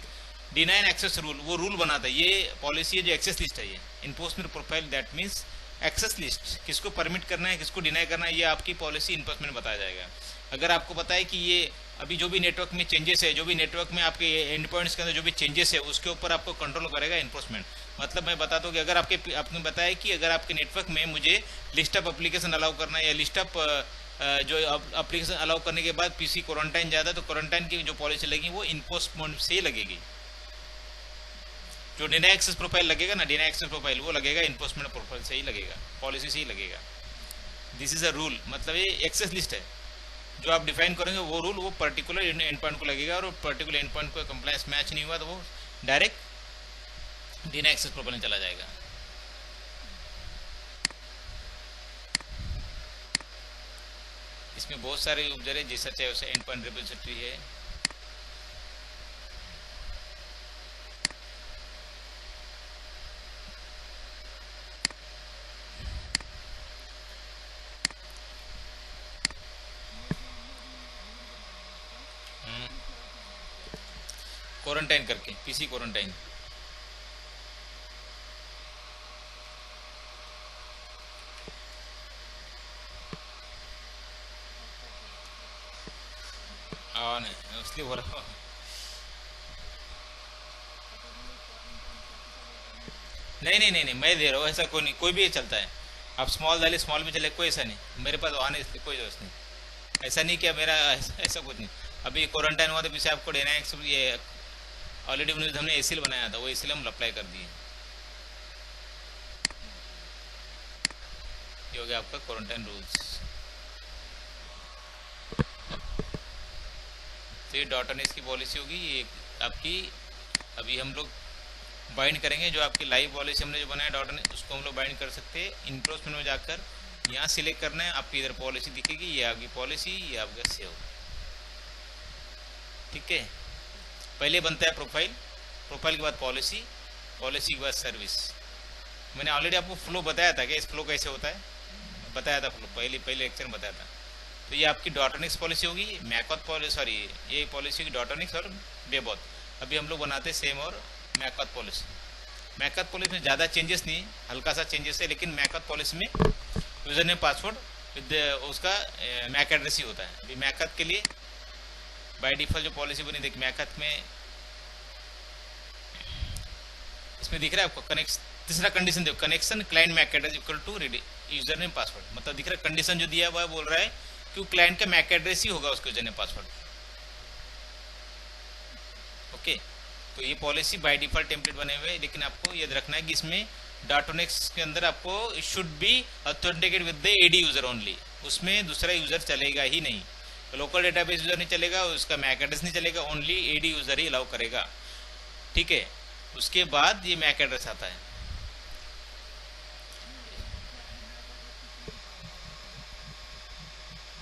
deny and access rule, वो रूल बनाता है। ये पॉलिसी है जो एक्सेस लिस्ट है, ये enforcement profile that means access list, किसको परमिट करना है किसको डिनाई करना है, ये आपकी पॉलिसी इन्फोर्समेंट बताया जाएगा। अगर आपको पता है कि ये अभी जो भी नेटवर्क में चेंजेस है, जो भी नेटवर्क में आपके एंड पॉइंट्स के अंदर जो भी चेंजेस है उसके ऊपर आपको कंट्रोल करेगा इन्फोर्समेंट। मतलब मैं बताता हूँ कि अगर आपने बताया कि अगर आपके नेटवर्क में मुझे लिस्ट ऑफ एप्लीकेशन अलाउ करना है या लिस्ट ऑफ जो एप्लीकेशन अलाउ करने के बाद पीसी क्वारंटाइन ज़्यादा, तो क्वारंटाइन की जो पॉलिसी लगेगी वो इन्फोर्समेंट से लगेगी। जो डिनाई एक्सेस प्रोफाइल लगेगा ना, डिनाई एक्सेस प्रोफाइल वो लगेगा इन्फोर्समेंट प्रोफाइल से ही लगेगा, पॉलिसी से ही लगेगा। दिस इज अ रूल, मतलब ये एक्सेस लिस्ट है जो आप डिफाइन करेंगे, वो रूल वो पर्टिकुलर एंड पॉइंट को लगेगा, और पर्टिकुलर एंड पॉइंट को कंप्लायंस मैच नहीं हुआ तो वो डायरेक्ट डिनाई एक्सेस प्रोफाइल में चला जाएगा। इसमें बहुत सारे यूजर है, जैसा चाहे वैसे एंड पॉइंट रिपोजिटरी है। क्वारंटाइन करके, पीसी क्वारंटाइन। हाँ नहीं इसलिए हो रहा। नहीं, मैं दे रहा हूँ, ऐसा कोई नहीं, कोई भी चलता है। आप स्मॉल डालिए, स्मॉल में चले, कोई ऐसा नहीं, मेरे पास आने इसलिए कोई दोस्त नहीं। ऐसा नहीं कि मेरा ऐसा कुछ नहीं। अभी क्वारंटाइन हुआ तो पीछे आपको देना है, ये ऑलरेडी हमने एसील बनाया था, वो एसील हम अप्लाई कर दिए। ये हो गया आपका क्वारंटाइन रूल्स। तो ये डॉट एन एस की पॉलिसी होगी, ये आपकी अभी हम लोग बाइंड करेंगे। जो आपकी लाइव पॉलिसी हमने जो बनाया डॉट एन, उसको हम लोग बाइंड कर सकते हैं। इनक्रोचमेंट में जाकर यहाँ सिलेक्ट करना है, आपकी इधर पॉलिसी दिखेगी, ये आपकी पॉलिसी, ये आपका सेव। ठीक है, पहले बनता है प्रोफाइल, प्रोफाइल के बाद पॉलिसी, पॉलिसी के बाद सर्विस। मैंने ऑलरेडी आपको फ्लो बताया था कि इस फ्लो कैसे होता है, बताया था फ्लो, पहले लेक्चर में बताया था। तो ये आपकी डॉटोनिक्स पॉलिसी होगी, मैकॉथ पॉलिसी, सॉरी ये पॉलिसी होगी डॉटोनिक्स और बेबॉथ। अभी हम लोग बनाते हैं सेम और मैकॉथ पॉलिसी। मैकॉथ पॉलिसी में ज़्यादा चेंजेस नहीं, हल्का सा चेंजेस है, लेकिन मैकॉथ पॉलिसी में यूजर नेम पासवर्ड विद उसका मैक एड्रेस ही होता है। अभी मैकॉथ के लिए बाय डिफॉल्ट जो पॉलिसी बनी, देखिए मैकॉथ में इसमें दिख रहा है आपको कनेक्ट, तीसरा कंडीशन देखो, connection client MAC address equal to user name password, मतलब दिख रहा है कंडीशन जो दिया हुआ है बोल रहा है कि क्लाइंट का मैक एड्रेस ही होगा उसके यूजर नेम पासवर्ड। ओके, तो ये पॉलिसी बाय डिफॉल्ट टेम्पलेट बने हुए हैं, लेकिन आपको याद रखना है कि इसमें डॉटोनिक्स के अंदर आपको should be authenticate with the AD user only, उसमें दूसरा यूजर चलेगा ही नहीं, लोकल डेटाबेस यूजर नहीं चलेगा, उसका मैक एड्रेस नहीं चलेगा, ओनली एडी यूजर ही अलाउ करेगा। ठीक है, उसके बाद ये मैक एड्रेस आता है।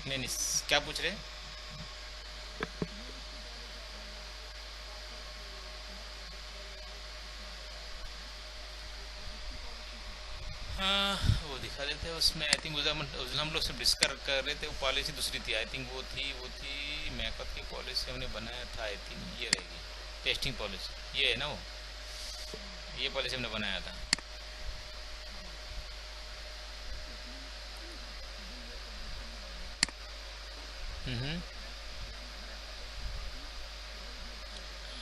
नहीं, क्या पूछ रहे हैं? हाँ वो दिखा देते हैं उसमें, आई थिंक उस हम लोग सिर्फ डिस्कस कर रहे थे, वो पॉलिसी दूसरी थी आई थिंक, वो थी मैकअप की पॉलिसी हमने बनाया था, आई थिंक ये रहेगी टेस्टिंग पॉलिसी, ये है ना वो, ये पॉलिसी हमने बनाया था।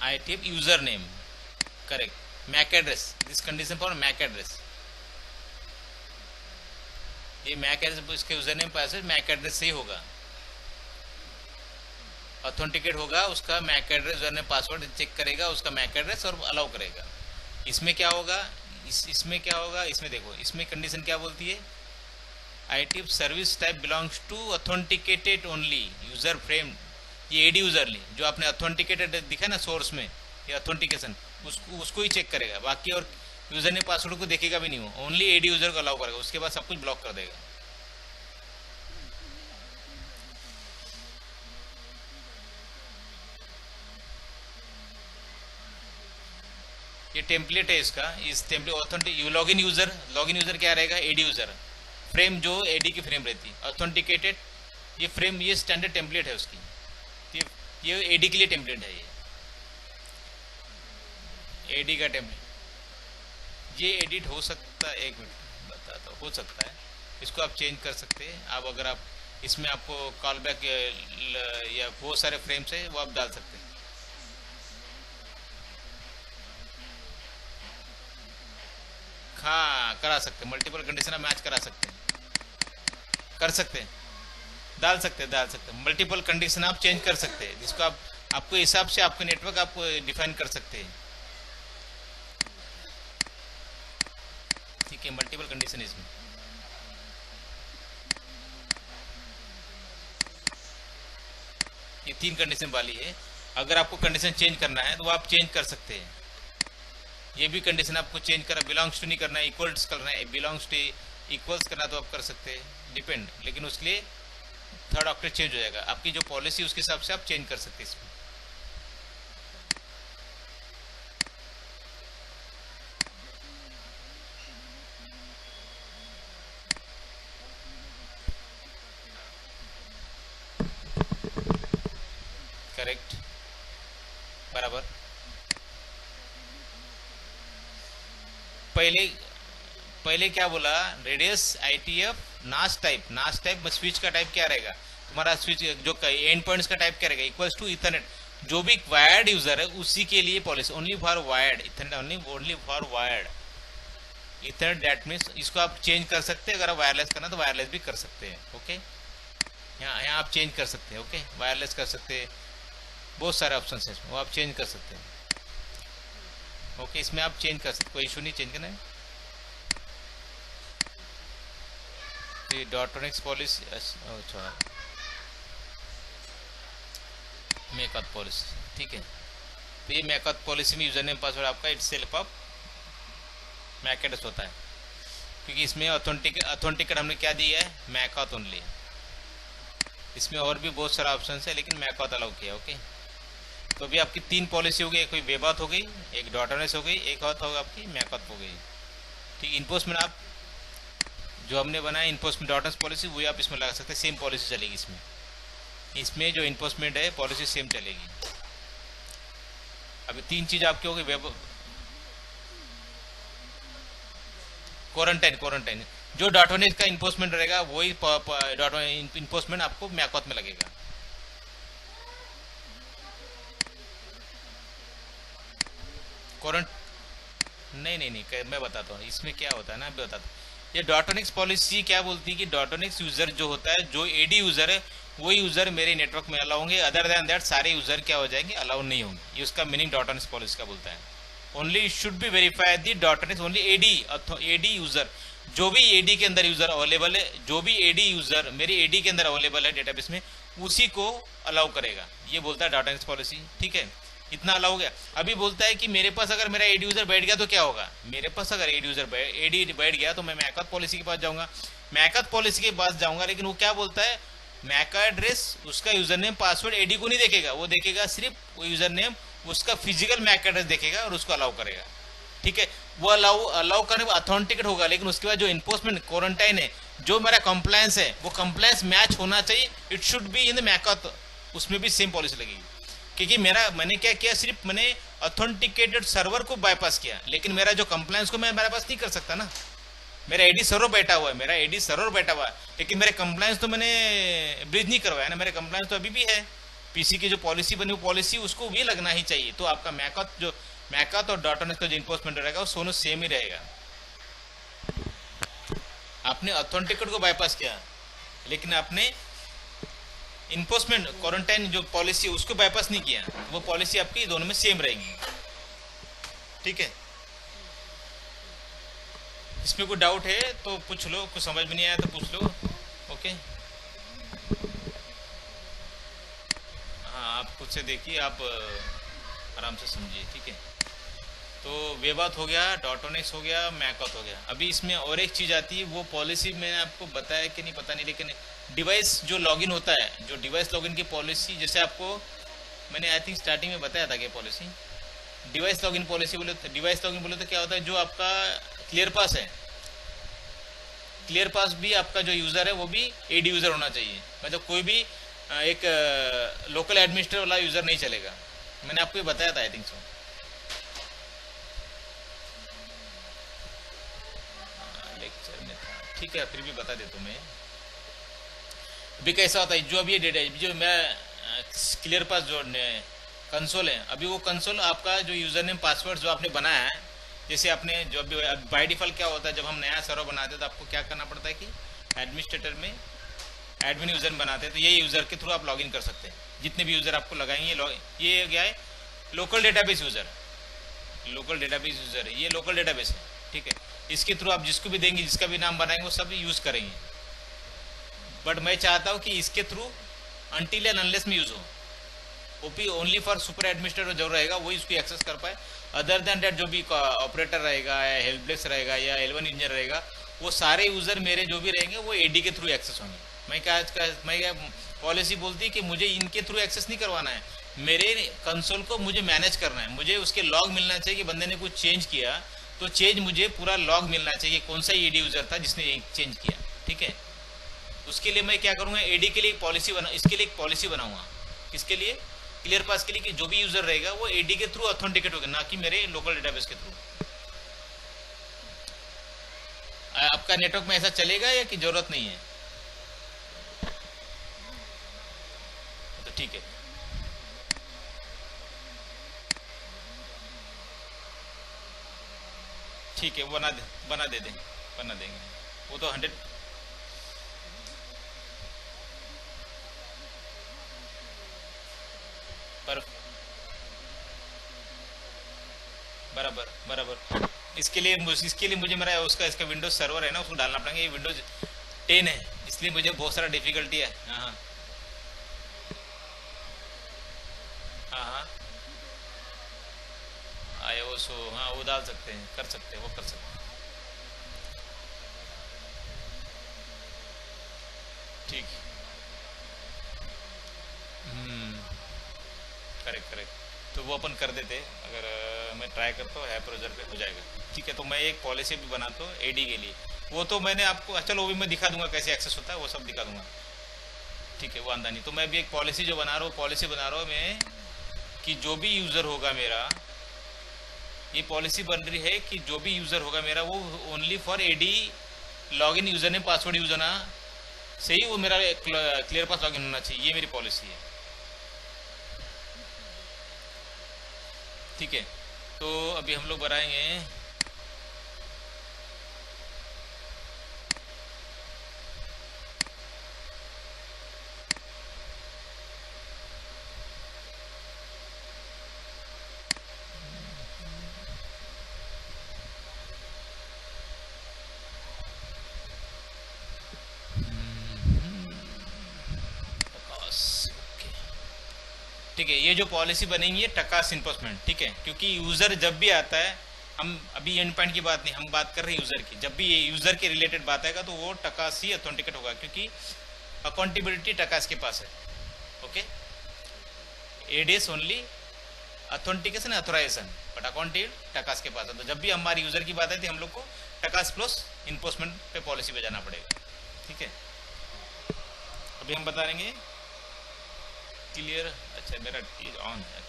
I type username, correct. MAC address, this condition for MAC address. ये MAC address इसके यूजरनेम पासवर्ड MAC एड्रेस से ही होगा, ऑथेंटिकेट होगा, उसका MAC address username password check करेगा, उसका MAC एड्रेस और अलाउ करेगा। इसमें क्या होगा, इसमें क्या होगा, इसमें देखो, इसमें कंडीशन क्या बोलती है, I tip service type belongs to authenticated only user frame, ये एडी यूजर ली जो आपने ऑथेंटिकेटेड दिखा ना सोर्स में, ये ऑथेंटिकेशन उसको ही चेक करेगा, बाकी और यूजर ने पासवर्ड को देखेगा भी नहीं, वो ओनली एडी यूजर को अलाउ करेगा, उसके बाद सब कुछ ब्लॉक कर देगा। ये टेम्पलेट है इसका, इस टेम्पलेट ऑथेंटिक लॉगिन यूजर क्या रहेगा, एडी यूजर फ्रेम, जो एडी की फ्रेम रहती है ऑथेंटिकेटेड, ये फ्रेम, ये स्टैंडर्ड टेम्पलेट है उसकी, ये एडी के लिए टेम्पलेट है, ये एडी का टेम्पलेट। ये एडिट हो सकता है, एक मिनट बताता हूँ, हो सकता है, इसको आप चेंज कर सकते हैं। आप अगर आप इसमें आपको कॉल बैक या बहुत सारे फ्रेम्स है वो आप डाल सकते हैं। हाँ करा सकते हैं, मल्टीपल कंडीशन मैच करा सकते हैं, कर सकते हैं, डाल सकते हैं, मल्टीपल कंडीशन आप चेंज कर सकते हैं, जिसको आप आपको हिसाब से आपके नेटवर्क आप डिफाइन कर सकते हैं। देखिए मल्टीपल कंडीशन इसमें, ये 3 कंडीशन वाली है। अगर आपको कंडीशन चेंज करना है तो वो आप चेंज कर सकते हैं। ये भी कंडीशन आपको चेंज करना, बिलोंग्स टू नहीं करना है, इक्वल्स करना है, बिलोंग्स टू इक्वल्स करना तो आप कर सकते हैं, डिपेंड। लेकिन उसके लिए थर्ड ऑक्टेट चेंज हो जाएगा, आपकी जो पॉलिसी उसके हिसाब से आप चेंज कर सकते हैं इसमें। करेक्ट, बराबर। पहले पहले क्या बोला, रेडियस आईटीएफ नास टाइप, नास टाइप स्विच का टाइप क्या रहेगा तुम्हारा, स्विच जो एंड पॉइंट्स का टाइप क्या रहेगा, इक्वल्स टू इथरनेट। जो भी वायर्ड यूजर है उसी के लिए policy, only for wired Ethernet, only for wired Ethernet. That means इसको आप चेंज कर सकते हैं, अगर आप वायरलेस करना तो वायरलेस भी कर सकते हैं। ओके, यहाँ आप चेंज कर सकते हैं। ओके, वायरलेस कर सकते हैं, बहुत सारे ऑप्शन है इसमें, वो आप चेंज कर सकते हैं। ओके, इसमें आप चेंज कर सकते, कोई इशू नहीं चेंज करना है। डॉटोनिक्स पॉलिसी, अच्छा मेकअप पॉलिसी, ठीक है। तो ये मेकअप पॉलिसी में यूजर नेम पासवर्ड आपका इट सेल्फ ऑफ मैकेडस होता है, क्योंकि इसमें ऑथेंटिकेट हमने क्या दिया है, मैकअप ओनली। इसमें और भी बहुत सारा ऑप्शन है, लेकिन मैकअप अलाउ किया। ओके, तो अभी आपकी 3 पॉलिसी हो गई, कोई वेबात हो गई, एक डॉटोनिक्स हो गई, एक और होगा आपकी मैकअप हो गई। ठीक, इन्फोर्समेंट आप जो हमने बनाया इन्फोर्समेंट डॉटनेस पॉलिसी वही आप इसमें लगा सकते हैं, सेम पॉलिसी चलेगी इसमें। इसमें जो इन्फोर्समेंट है पॉलिसी सेम चलेगी। अभी 3 चीज आपकी होगी, वेब क्वारंटाइन जो डॉटोनिक्स का इन्फोर्समेंट रहेगा वही इन्फोर्समेंट आपको मैकॉथ में लगेगा। नहीं, मैं बताता हूँ इसमें क्या होता है ना, मैं बताता हूँ। ये डॉटोनिक्स पॉलिसी क्या बोलती है कि डॉटोनिक्स यूजर जो होता है, जो एडी यूजर है वही यूजर मेरे नेटवर्क में अलाउ होंगे, अदर देन दैट सारे यूजर क्या हो जाएंगे, अलाउ नहीं होंगे। ये उसका मीनिंग डॉटोनिक्स पॉलिसी का बोलता है। Only should be verify the dot one x only AD user, जो भी एडी के अंदर यूजर अवेलेबल है, जो भी एडी यूजर मेरी एडी के अंदर अवेलेबल है डेटाबेस में, उसी को अलाउ करेगा, ये बोलता है डॉटोनिक्स पॉलिसी। ठीक है, इतना अलाउ हो गया। अभी बोलता है कि मेरे पास अगर मेरा एडी यूजर बैठ गया तो क्या होगा, मेरे पास अगर एडी बैठ गया तो मैं मैकअथ पॉलिसी के पास जाऊंगा, मैकअथ पॉलिसी के पास जाऊंगा, लेकिन वो क्या बोलता है, मैक एड्रेस उसका यूजर नेम पासवर्ड एडी को नहीं देखेगा, वो देखेगा सिर्फ वो यूजर नेम उसका फिजिकल मैक एड्रेस देखेगा और उसको अलाउ करेगा। ठीक है, वो अलाउ करने अथेंटिकेट होगा, लेकिन उसके बाद जो इन्फोर्समेंट क्वारंटाइन है, जो मेरा कंप्लायंस है, वो कंप्लायंस मैच होना चाहिए, it should be in the MAC auth, उसमें भी सेम पॉलिसी लगेगी। क्योंकि मैंने क्या किया, सिर्फ मैंने ऑथेंटिकेटेड सर्वर को बाईपास किया, लेकिन मेरा जो कंप्लायंस को मैं मेरे पास नहीं कर सकता ना, मेरा एडी सर्वर बैठा हुआ है, लेकिन मेरे कंप्लायंस तो मैंने ब्रिज नहीं करवाया ना, मेरे कंप्लायंस तो अभी भी है। पीसी की जो पॉलिसी बनी वो पॉलिसी उसको भी लगना ही चाहिए। तो आपका मैकअथ और डॉटोनिक्स का जो इन्फोर्समेंट रहेगा वो दोनों सेम ही रहेगा। आपने ऑथेंटिकेट को बाईपास किया, लेकिन आपने इन्फोर्समेंट क्वारंटाइन जो पॉलिसी उसको बाईपास नहीं किया, वो पॉलिसी आपकी दोनों में सेम रहेगी। ठीक है, इसमें कोई डाउट है तो पूछ लो, कुछ समझ में नहीं आया तो पूछ लो। ओके, हाँ, आप खुद से देखिए, आप आराम से समझिए। ठीक है, तो वे बात हो गया, डॉटोनिक्स हो गया, मैकअथ हो गया। अभी इसमें और एक चीज़ आती है, वो पॉलिसी मैंने आपको बताया कि नहीं पता नहीं, लेकिन डिवाइस जो लॉगिन होता है, जो डिवाइस लॉगिन की पॉलिसी, जैसे आपको मैंने आई थिंक स्टार्टिंग में बताया था कि पॉलिसी डिवाइस लॉगिन पॉलिसी बोले तो क्या होता है, जो आपका क्लियर पास है, क्लियर पास भी आपका जो यूज़र है वो भी एडी यूज़र होना चाहिए, मतलब कोई भी एक लोकल एडमिनिस्ट्रेटर वाला यूज़र नहीं चलेगा। मैंने आपको ये बताया था आई थिंक सो। लेक्चर में था, ठीक है, फिर भी बता देता हूँ मैं। अभी कैसा होता है, जो अभी डेटा जो मैं क्लियर पास जो कंसोल है, अभी वो कंसोल आपका जो यूज़र नेम पासवर्ड जो आपने बनाया है, जैसे आपने जो अभी बाय डिफॉल्ट क्या होता है, जब हम नया सर्वर बनाते हैं तो आपको क्या करना पड़ता है कि एडमिनिस्ट्रेटर में एडमिन यूज़र बनाते हैं, तो ये यूज़र के थ्रू आप लॉगिन कर सकते हैं। जितने भी यूज़र आपको लगाएंगे, ये क्या है, लोकल डेटाबेस यूज़र है, ये लोकल डेटाबेस है। ठीक है, इसके थ्रू आप जिसको भी देंगे, जिसका भी नाम बनाएंगे, वो सब यूज करेंगे। बट मैं चाहता हूँ कि इसके थ्रू अनटिल एंड अनलेस में यूज हो, OP only for super administrator जो रहेगा वही उसको एक्सेस कर पाए। अदर देन डेट जो भी ऑपरेटर रहेगा या हेल्प डेस्क रहेगा या L1 इंजीनियर रहेगा, वो सारे यूजर मेरे जो भी रहेंगे वो एडी के थ्रू एक्सेस होंगे। मैं क्या पॉलिसी बोलती है कि मुझे इनके थ्रू एक्सेस नहीं करवाना है, मेरे कंसोल को मुझे मैनेज करना है। मुझे उसके लॉग मिलना चाहिए कि बंदे ने कुछ चेंज किया तो चेंज मुझे पूरा लॉग मिलना चाहिए, कौन सा एडी यूजर था जिसने चेंज किया। ठीक है, उसके लिए मैं क्या करूँगा, एडी के लिए एक पॉलिसी बना, इसके लिए एक पॉलिसी बनाऊंगा। किसके लिए? क्लियर पास के लिए, कि जो भी यूजर रहेगा वो एडी के थ्रू ऑथेंटिकेट होगा, ना कि मेरे लोकल डेटाबेस के थ्रू। आपका नेटवर्क में ऐसा चलेगा या कि जरूरत नहीं है? तो ठीक है, ठीक है, बना दे दें, बना देंगे वो तो 100। पर बराबर बराबर, इसके लिए मुझे मेरा इसका विंडोज सर्वर है ना, उसको डालना पड़ेगा। ये विंडोज 10 है, इसलिए मुझे बहुत सारा डिफिकल्टी है। हाँ हाँ हाँ, आए वो सो, हाँ वो डाल सकते हैं, कर सकते हैं, वो कर सकते हैं। ठीक, हम्म, करेक्ट करेक्ट, तो वो अपन कर देते। अगर मैं ट्राई करता हूँ ऐप ब्राउज़र पे हो जाएगा। ठीक है, तो मैं एक पॉलिसी भी बनाता हूँ एडी के लिए। वो तो मैंने आपको, चलो वो भी मैं दिखा दूंगा कैसे एक्सेस होता है, वो सब दिखा दूंगा। ठीक है, वो आंदा नहीं। तो मैं भी एक पॉलिसी जो बना रहा हूँ, पॉलिसी बना रहा हूँ मैं कि जो भी यूज़र होगा मेरा, ये पॉलिसी बन रही है कि जो भी यूज़र होगा मेरा वो only for AD login user ने पासवर्ड यूज़र ना से ही वो मेरा क्लियर पास लॉगिन होना चाहिए। ये मेरी पॉलिसी है। ठीक है, तो अभी हम लोग बनाएंगे। ठीक है, ये जो पॉलिसी बनेगी ये टकास इन्फोर्समेंट। ठीक है, क्योंकि यूज़र जब भी आता है, हम अभी एंड पॉइंट की बात नहीं, हम बात कर रहे हैं यूज़र की। जब भी ये यूज़र के रिलेटेड बात आएगा तो वो टकास ही ऑथेंटिकेट होगा, क्योंकि अकाउंटेबिलिटी टकास के पास है। Okay, AD is only authentication authorisation, but accountability TACACS के पास है। तो जब भी हमारी यूज़र की बात आई थी, हम लोग को टकास प्लस इन्फोर्समेंट पे पॉलिसी पे जाना पड़ेगा। ठीक है, अभी हम बता देंगे क्लियर। अच्छा, मेरा चीज ऑन है,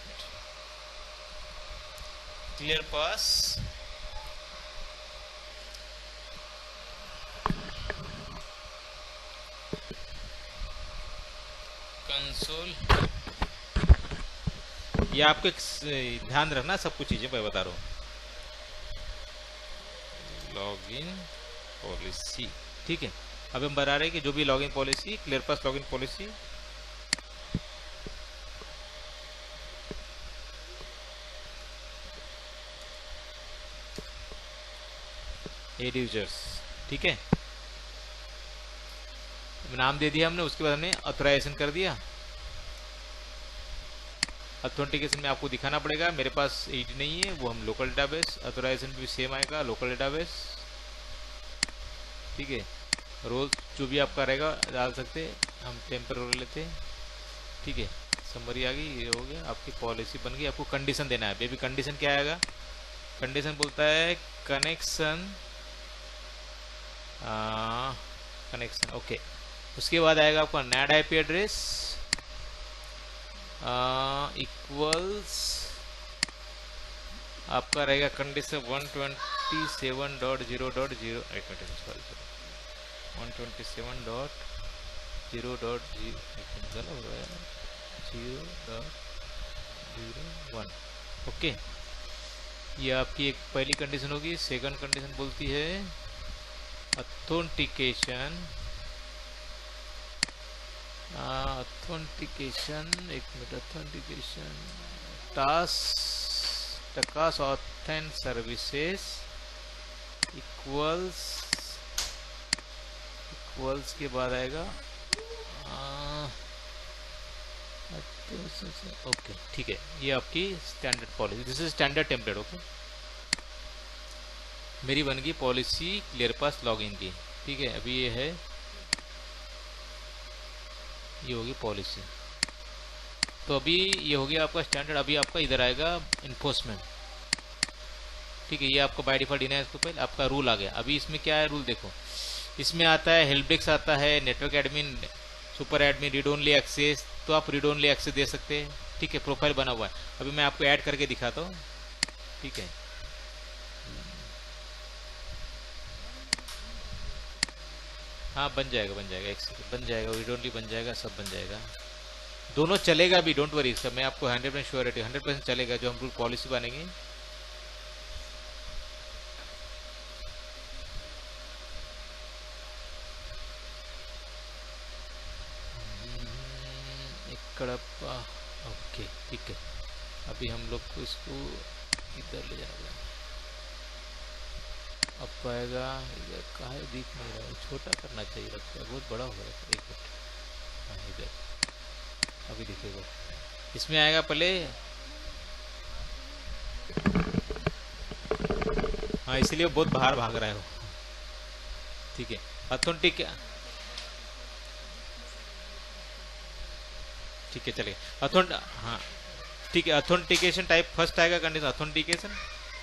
क्लियर पास कंसोल। ये आपको ध्यान रखना, सब कुछ चीजें मैं बता रहा हूँ। लॉगिन पॉलिसी, ठीक है। अब हम बता रहे हैं कि जो भी लॉगिन पॉलिसी, क्लियर पास लॉगिन पॉलिसी, एड यूजर्स। ठीक है, नाम दे दिया हमने, उसके बाद हमने ऑथराइजेशन कर दिया। ऑथेंटिकेशन में आपको दिखाना पड़ेगा मेरे पास एड नहीं है, वो हम लोकल डेटाबेस। ऑथराइजेशन भी सेम आएगा, लोकल डेटाबेस। ठीक है, रोल जो भी आपका रहेगा डाल सकते, हम टेम्पररी लेते हैं। ठीक है, समरी आ गई, ये हो गया, आपकी पॉलिसी बन गई। आपको कंडीशन देना है बेबी। कंडीशन क्या आएगा? कंडीशन बोलता है कनेक्शन, कनेक्शन, ओके। उसके बाद आएगा आपका नेट आईपी एड्रेस इक्वल्स, आपका रहेगा कंडीशन 127.0.0, 127.0.0.01। ओके, ये आपकी एक पहली कंडीशन होगी। सेकंड कंडीशन बोलती है ऑथेंटिकेशन, एक minute, authentication task, TACACS authen services equals के बाद आएगा ओके, ठीक है, ये आपकी standard policy, this is standard template. Okay, मेरी बन गई पॉलिसी क्लियर पास लॉगिन की। ठीक है, अभी ये है, ये होगी पॉलिसी। तो अभी ये हो गया आपका स्टैंडर्ड। अभी आपका इधर आएगा इन्फोर्समेंट। ठीक है, ये आपको बाय डिफॉल्ट देना है, इसको पहले आपका रूल आ गया। अभी इसमें क्या है रूल देखो, इसमें आता है हेल्प डेस्क, आता है network admin, super admin, read only access. तो आप रीड ओनली एक्सेस दे सकते हैं। ठीक है, प्रोफाइल बना हुआ है। अभी मैं आपको ऐड करके दिखाता हूँ। ठीक है, हाँ बन जाएगा, बन जाएगा, एक सेकंड, बन जाएगा, रीड ओनली बन जाएगा, सब बन जाएगा, दोनों चलेगा भी, डोंट वरी। इसका मैं आपको 100% श्योरिटी, 100% चलेगा जो हम रूल पॉलिसी बनेंगे। कड़प्पा, ओके ठीक है। अभी हम लोग को इसको इधर ले जाएगा, अब आएगा इधर, कहाँ है, दिख नहीं रहा है, छोटा करना चाहिए, लगता है बहुत बड़ा हो रहा है। एक मिनट, हाँ इधर, अभी दिखेगा। इसमें आएगा पहले, हाँ इसलिए बहुत बाहर भाग रहा है वो। ठीक है, ऑथेंटिक, ठीक है चलेगा, हाँ ठीक है। ऑथेंटिकेशन टाइप फर्स्ट आएगा कंडीशन, ऑथेंटिकेशन।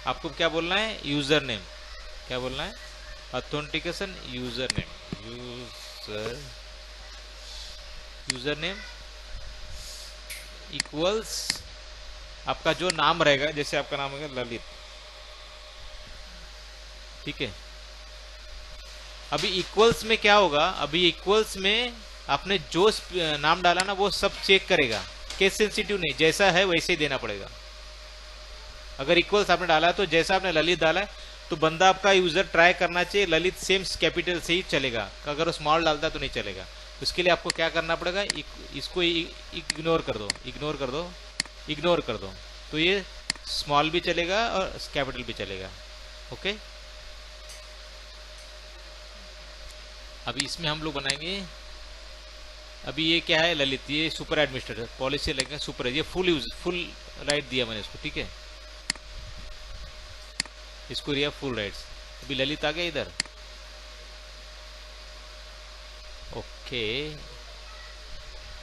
आपको क्या बोलना है, यूजर नेम, क्या बोलना है, authentication user name, user name equals आपका जो नाम रहेगा, जैसे आपका नाम होगा ललित। ठीक है, अभी इक्वल्स में क्या होगा, अभी इक्वल्स में आपने जो नाम डाला ना वो सब चेक करेगा, केस सेंसिटिव नहीं, जैसा है वैसे ही देना पड़ेगा। अगर इक्वल्स आपने डाला तो जैसा आपने ललित डाला है, तो बंदा आपका यूजर ट्राई करना चाहिए ललित सेम कैपिटल से ही चलेगा। अगर वो स्मॉल डालता है तो नहीं चलेगा। उसके लिए आपको क्या करना पड़ेगा, इसको इग्नोर कर दो, इग्नोर कर दो, इग्नोर कर दो, तो ये स्मॉल भी चलेगा और कैपिटल भी चलेगा। ओके, अभी इसमें हम लोग बनाएंगे, अभी ये क्या है ललित, ये सुपर एडमिनिस्ट्रेटर पॉलिसी लगेगा, सुपर, ये फुल यूज, फुल राइट दिया मैंने इसको। ठीक है, इसको दिया फुल राइट्स। अभी ललित आ गया इधर। Okay,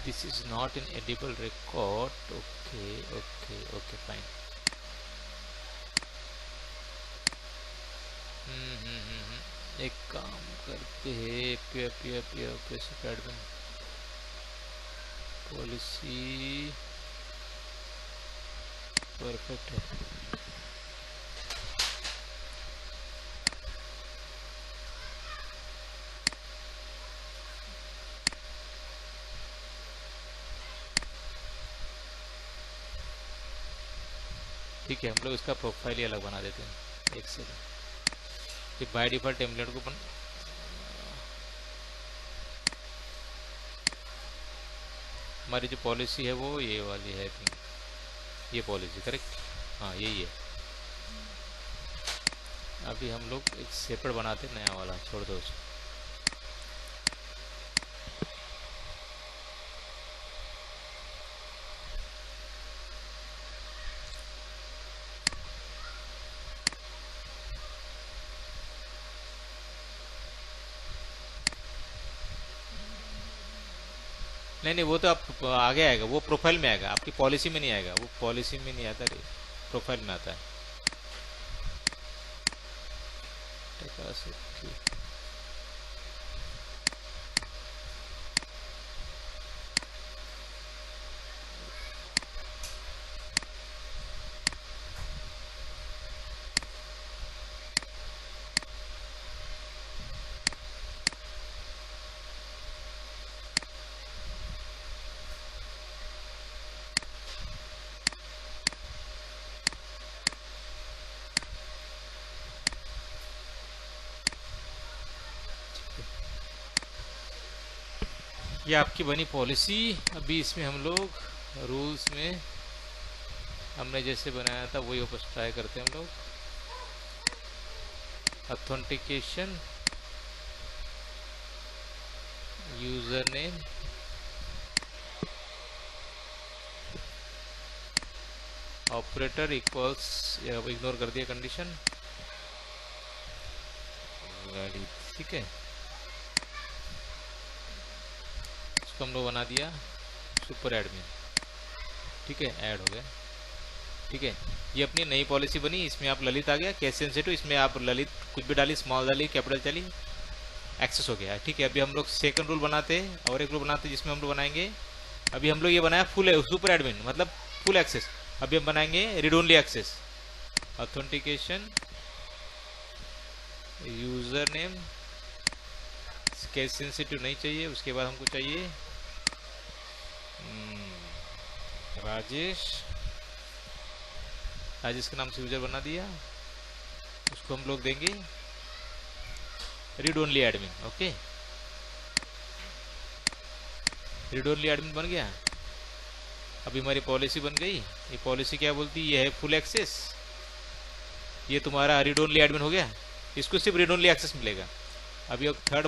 this is not an edible record. Okay okay okay fine. एक काम करते हैं, पॉलिसी परफेक्ट है। ठीक है, हम लोग इसका प्रोफाइल ही अलग बना देते हैं। एक सेकंड, कि बाय डिफॉल्ट टेम्पलेट को हमारी जो पॉलिसी है वो ये वाली है, आई थिंक ये पॉलिसी करेक्ट, हाँ यही है। अभी हम लोग एक सेपरेट बनाते नया वाला, छोड़ दो उसको। नहीं नहीं, वो तो आप आगे आएगा, वो प्रोफाइल में आएगा, आपकी पॉलिसी में नहीं आएगा, वो पॉलिसी में नहीं आता, प्रोफाइल में आता है। ये आपकी बनी पॉलिसी। अभी इसमें हम लोग रूल्स में हमने जैसे बनाया था वही वापस ट्राई करते हैं हम लोग। Authentication, user name, operator equals, ignore कर दिया कंडीशन, ठीक है। इसको हम लोग बना दिया सुपर एडमिन, ठीक है, ऐड हो गया, ठीक है। ये अपनी नई पॉलिसी बनी, इसमें आप ललित आ गया, केस सेंसिटिव, इसमें आप ललित कुछ भी डाली, स्मॉल डाली, कैपिटल डाली, एक्सेस हो गया, ठीक है। अभी हम लोग सेकंड रूल बनाते हैं, और एक रूल बनाते हैं जिसमें हम लोग बनाएंगे, अभी हम लोग ये बनाया फुल सुपर एडमिन मतलब फुल एक्सेस, अभी हम बनाएंगे read only access, authentication, user name, case sensitive नहीं चाहिए, उसके बाद हमको चाहिए राजेश, राजेश के नाम से यूजर बना दिया, उसको हम लोग देंगे read only admin, okay. Read only admin बन गया। अभी हमारी पॉलिसी बन गई, ये पॉलिसी क्या बोलती है, ये है फुल एक्सेस, ये तुम्हारा रीड ओनली एडमिन हो गया, इसको सिर्फ रीड ओनली एक्सेस मिलेगा। अभी एक थर्ड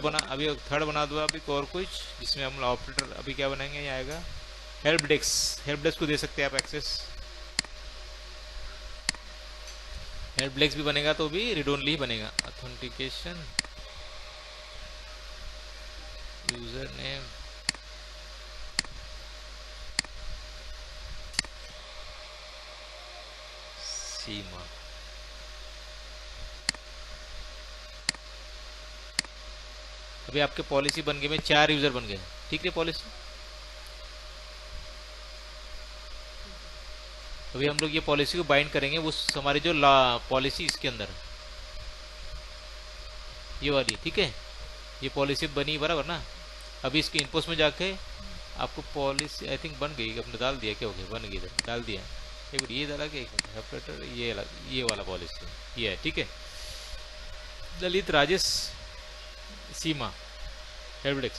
बना दो अभी और कुछ, जिसमें हम ऑपरेटर अभी क्या बनाएंगे, ये आएगा हेल्प डेस्क, हेल्प डेस्क को दे सकते हैं आप एक्सेस, हेल्प डेस्क भी बनेगा तो भी रीड ओनली ही बनेगा। ऑथेंटिकेशन, यूजर नेम, सीमा, अभी आपके पॉलिसी बन गए में 4 यूजर बन गए, ठीक है पॉलिसी। अभी हम लोग ये पॉलिसी को बाइंड करेंगे उस हमारी जो पॉलिसी इसके अंदर, ये वाली, ठीक है, ये पॉलिसी बनी बराबर ना। अभी इसके इनपुट्स में जाके आपको पॉलिसी आई थिंक बन गई, अपने डाल दिया, क्या हो गया, बन गई, डाल दिया, एक मिनट ये डाला कि ऑपरेटर, ये वाला पॉलिसी ये है, ठीक है। ललित, राजेश, सीमा, हेल्प डेस्क,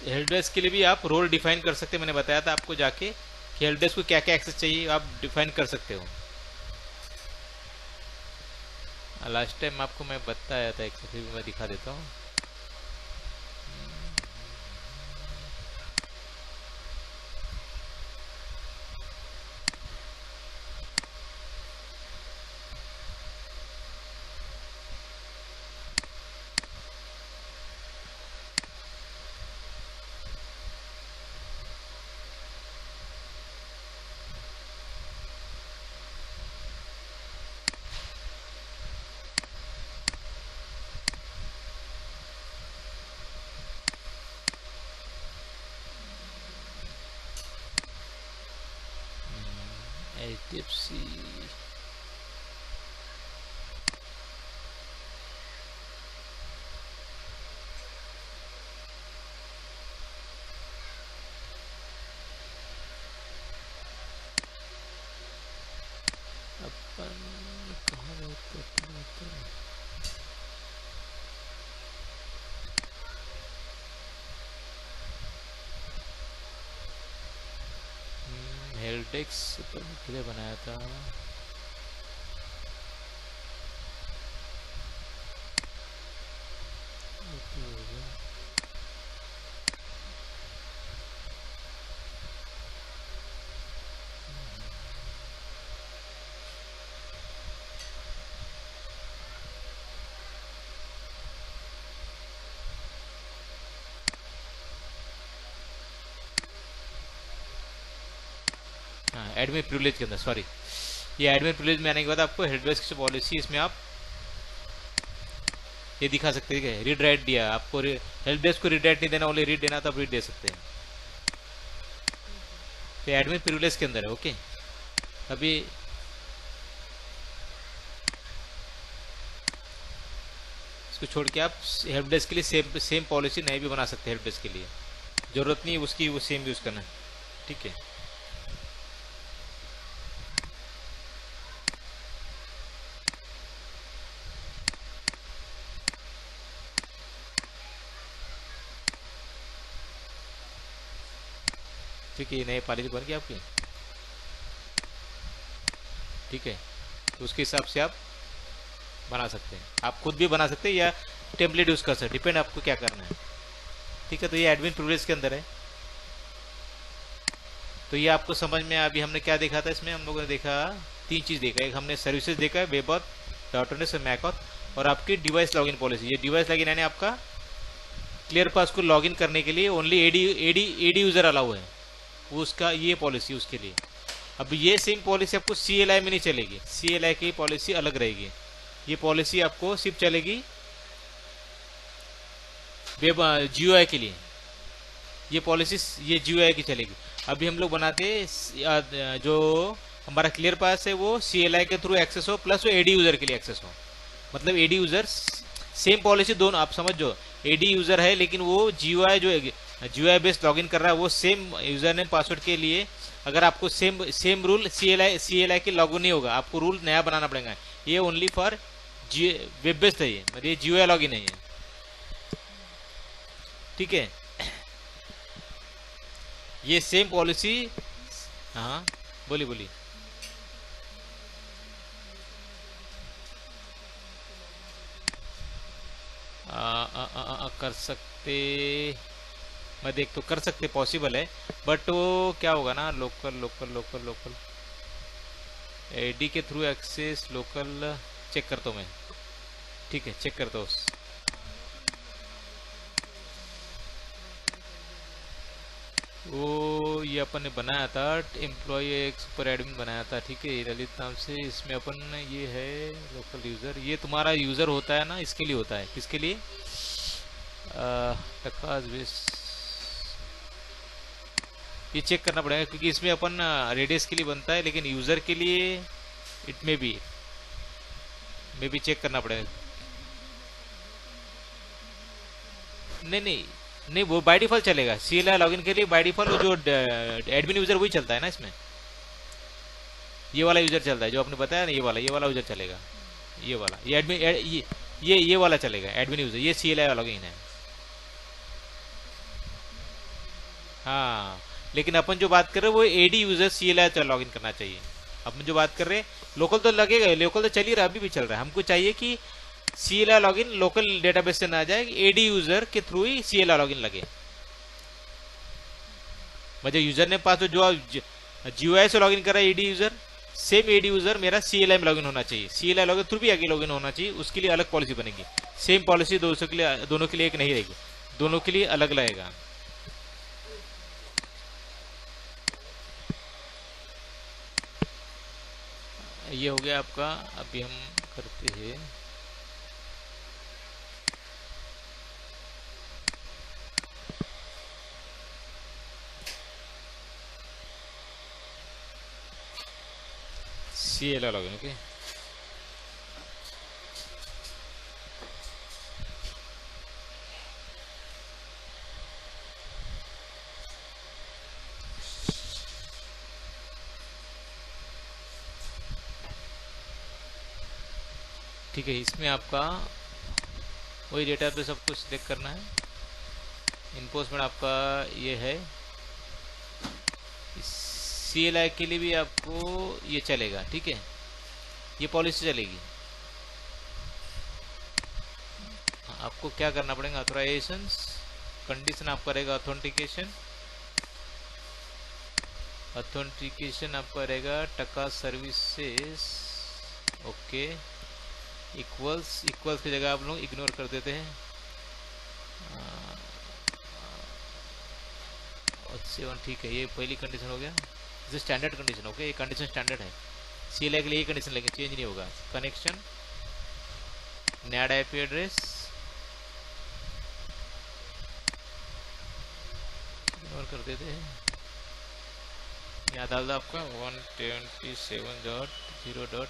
हेल्प डेस्क के लिए भी आप रोल डिफाइन कर सकते हैं, मैंने बताया था आपको जाके कि हेल्प डेस्क को क्या क्या एक्सेस चाहिए आप डिफाइन कर सकते हो। लास्ट टाइम आपको मैं बताया था, एक फिर भी मैं दिखा देता हूँ। HDFC, अपन कहाँ रहते हेल्प डेस्क के लिए बनाया था, हाँ एडमिन प्रिविलेज के अंदर, सॉरी, ये एडमिन प्रिविलेज में आने के बाद आपको हेल्प डेस्क की पॉलिसी, इसमें आप ये दिखा सकते हैं, रीड राइट दिया आपको, हेल्प डेस्क को रीड राइट नहीं देना, ओनली रीड देना, तो आप रीड दे सकते हैं, तो एडमिन प्रिविलेज के अंदर है, ओके। अभी इसको छोड़ के आप हेल्प डेस्क के लिए सेम पॉलिसी नहीं भी बना सकते, हेल्प डेस्क के लिए जरूरत नहीं है उसकी, वो सेम यूज करना, ठीक है। ठीक है, ये नई पॉलिसी बन गई आपकी, ठीक है। तो उसके हिसाब से आप बना सकते हैं, आप खुद भी बना सकते हैं या टेम्पलेट यूज कर सकते हैं, डिपेंड आपको क्या करना है। ठीक है, तो ये एडमिन प्रिविलेज के अंदर है। तो ये आपको समझ में, अभी हमने क्या देखा था इसमें, हम लोगों ने देखा 3 चीज देखा। एक हमने सर्विसेज देखा, वेबऑथ, डॉटनेस और मैकऑथ, और आपकी डिवाइस लॉगिन पॉलिसी। ये डिवाइस लॉगिन यानी आपका क्लियर पास को लॉगिन करने के लिए ओनली एडी यूजर अलाउ है, वो उसका ये पॉलिसी उसके लिए। अब ये सेम पॉलिसी आपको CLI में नहीं चलेगी, CLI की पॉलिसी अलग रहेगी। ये पॉलिसी आपको सिर्फ चलेगी वेब GUI के लिए, ये पॉलिसी ये GUI की चलेगी। अभी हम लोग बनाते जो हमारा क्लियर पास है वो CLI के थ्रू एक्सेस हो, प्लस वो एडी यूजर के लिए एक्सेस हो। मतलब एडी यूजर सेम पॉलिसी दोनों, आप समझ जो एडी यूजर है लेकिन वो GUI जो GUI बेस्ड लॉगिन कर रहा है वो सेम यूजर नेम पासवर्ड के लिए। अगर आपको सेम रूल CLI के लागू नहीं होगा, आपको रूल नया बनाना पड़ेगा। ये ओनली फॉर वेब बेस्ड है, ये मतलब ये GUI लॉगिन है ये। ठीक है, ये सेम पॉलिसी। हाँ बोलिए बोलिए। कर सकते, मैं देख तो कर सकते, पॉसिबल है, बट वो क्या होगा ना, local local local local AD के थ्रू एक्सेस लोकल, चेक करता हूँ मैं। ठीक है, चेक करता हूँ। वो ये अपन ने बनाया था, एम्प्लॉय एक सुपर एडमिन बनाया था, ठीक है, ललित नाम से। इसमें अपन ये है लोकल यूज़र, ये तुम्हारा यूज़र होता है ना, इसके लिए होता है। किसके लिए? टकास बेस, ये चेक करना पड़ेगा क्योंकि इसमें अपन रेडियस के लिए बनता है, लेकिन यूज़र के लिए इट में भी चेक करना पड़ेगा। नहीं, वो बाय डिफॉल्ट चलेगा। CLI लॉगिन के लिए बाय डिफॉल्ट वो जो एडमिन यूजर वही चलता है ना इसमें, ये वाला यूजर चलता है जो आपने बताया ना, ये वाला यूजर चलेगा, ये वाला, ये एडमिन ये वाला चलेगा, एडमिन यूजर, ये CLI लॉगिन है। हाँ, लेकिन अपन जो बात कर रहे हैं वो एडी यूजर CLI लॉगिन करना चाहिए। अपन जो बात कर रहे हैं लोकल तो लगेगा, लोकल तो चल ही रहा है, अभी भी चल रहा है। हमको चाहिए कि CLI लॉगिन लोकल डेटाबेस से ना जाए, एडी यूजर के थ्रू ही CLI लॉगिन लगे। मतलब यूजर ने पास जो GUI से लॉगिन कर रहा है AD user, same AD user मेरा CLI में लॉगिन होना चाहिए, CLI लॉगिन थ्रू भी आगे लॉगिन होना चाहिए। उसके लिए अलग पॉलिसी बनेगी। सेम पॉलिसी दोनों के लिए एक नहीं रहेगी, दोनों के लिए अलग रहेगा। ये हो गया आपका। अभी हम करते हैं CLI लॉगिन। ओके, ठीक है, इसमें आपका वही डेटा पे सब कुछ सिलेक्ट करना है। इन्फोर्समेंट आपका ये है, CLI के लिए भी आपको ये चलेगा। ठीक है, ये पॉलिसी चलेगी। आपको क्या करना पड़ेगा, ऑथराइजेशंस, कंडीशन आपका रहेगा ऑथेंटिकेशन आपका रहेगा टका सर्विसेज। ओके, इक्वल्स की जगह आप लोग इग्नोर कर देते हैं। 7, ठीक है, ये पहली कंडीशन हो गया, ये स्टैंडर्ड कंडीशन। ओके, ये कंडीशन स्टैंडर्ड है, CLI के लिए ये कंडीशन लेंगे, चेंज नहीं होगा। Connection, NAD IP address ignore कर देते हैं। यहाँ डाल दो आपका 127.0.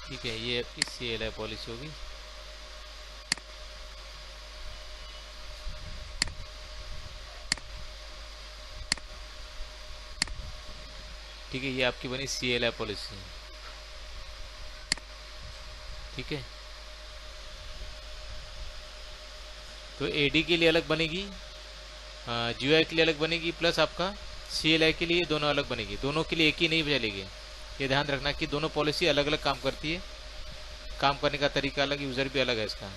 ठीक है, ये आपकी CLI पॉलिसी होगी। ठीक है, ये आपकी बनी CLI पॉलिसी। ठीक है, तो AD के लिए अलग बनेगी, GUI के लिए अलग बनेगी, प्लस आपका CLI के लिए दोनों अलग बनेगी, दोनों के लिए एक ही नहीं चलेगी। ये ध्यान रखना कि दोनों पॉलिसी अलग अलग काम करती है, काम करने का तरीका अलग, यूज़र भी अलग है इसका।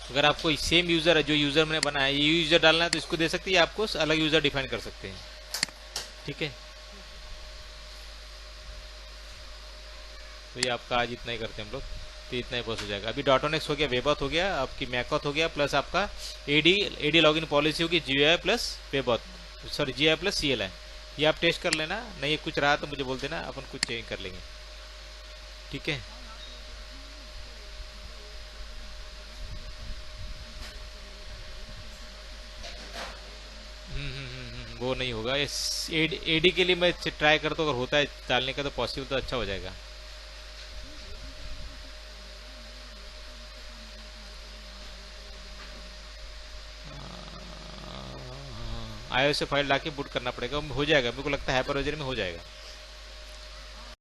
अगर आपको सेम यूज़र है, जो यूज़र मैंने बनाया ये यूज़र डालना है तो इसको दे सकते हैं, आपको अलग यूज़र डिफाइन कर सकते हैं, ठीक है। तो ये आपका आज इतना ही करते हैं हम लोग, तो इतना ही बस हो जाएगा। अभी डॉटोनेक्स हो गया, वेबऑथ हो गया, आपकी मैकऑथ हो गया, प्लस आपका एडी लॉगिन पॉलिसी होगी GUI plus web auth, sorry GUI plus CLI। ये आप टेस्ट कर लेना, नहीं कुछ रहा तो मुझे बोल देना, अपन कुछ चेंज कर लेंगे, ठीक है। वो नहीं होगा, एडी के लिए मैं ट्राई करता हूँ, अगर होता है डालने का तो पॉसिबल तो अच्छा हो जाएगा। iOS से फाइल ला के बूट करना पड़ेगा, हो जाएगा, मेरे को लगता है हाइपरवाइजर में हो जाएगा।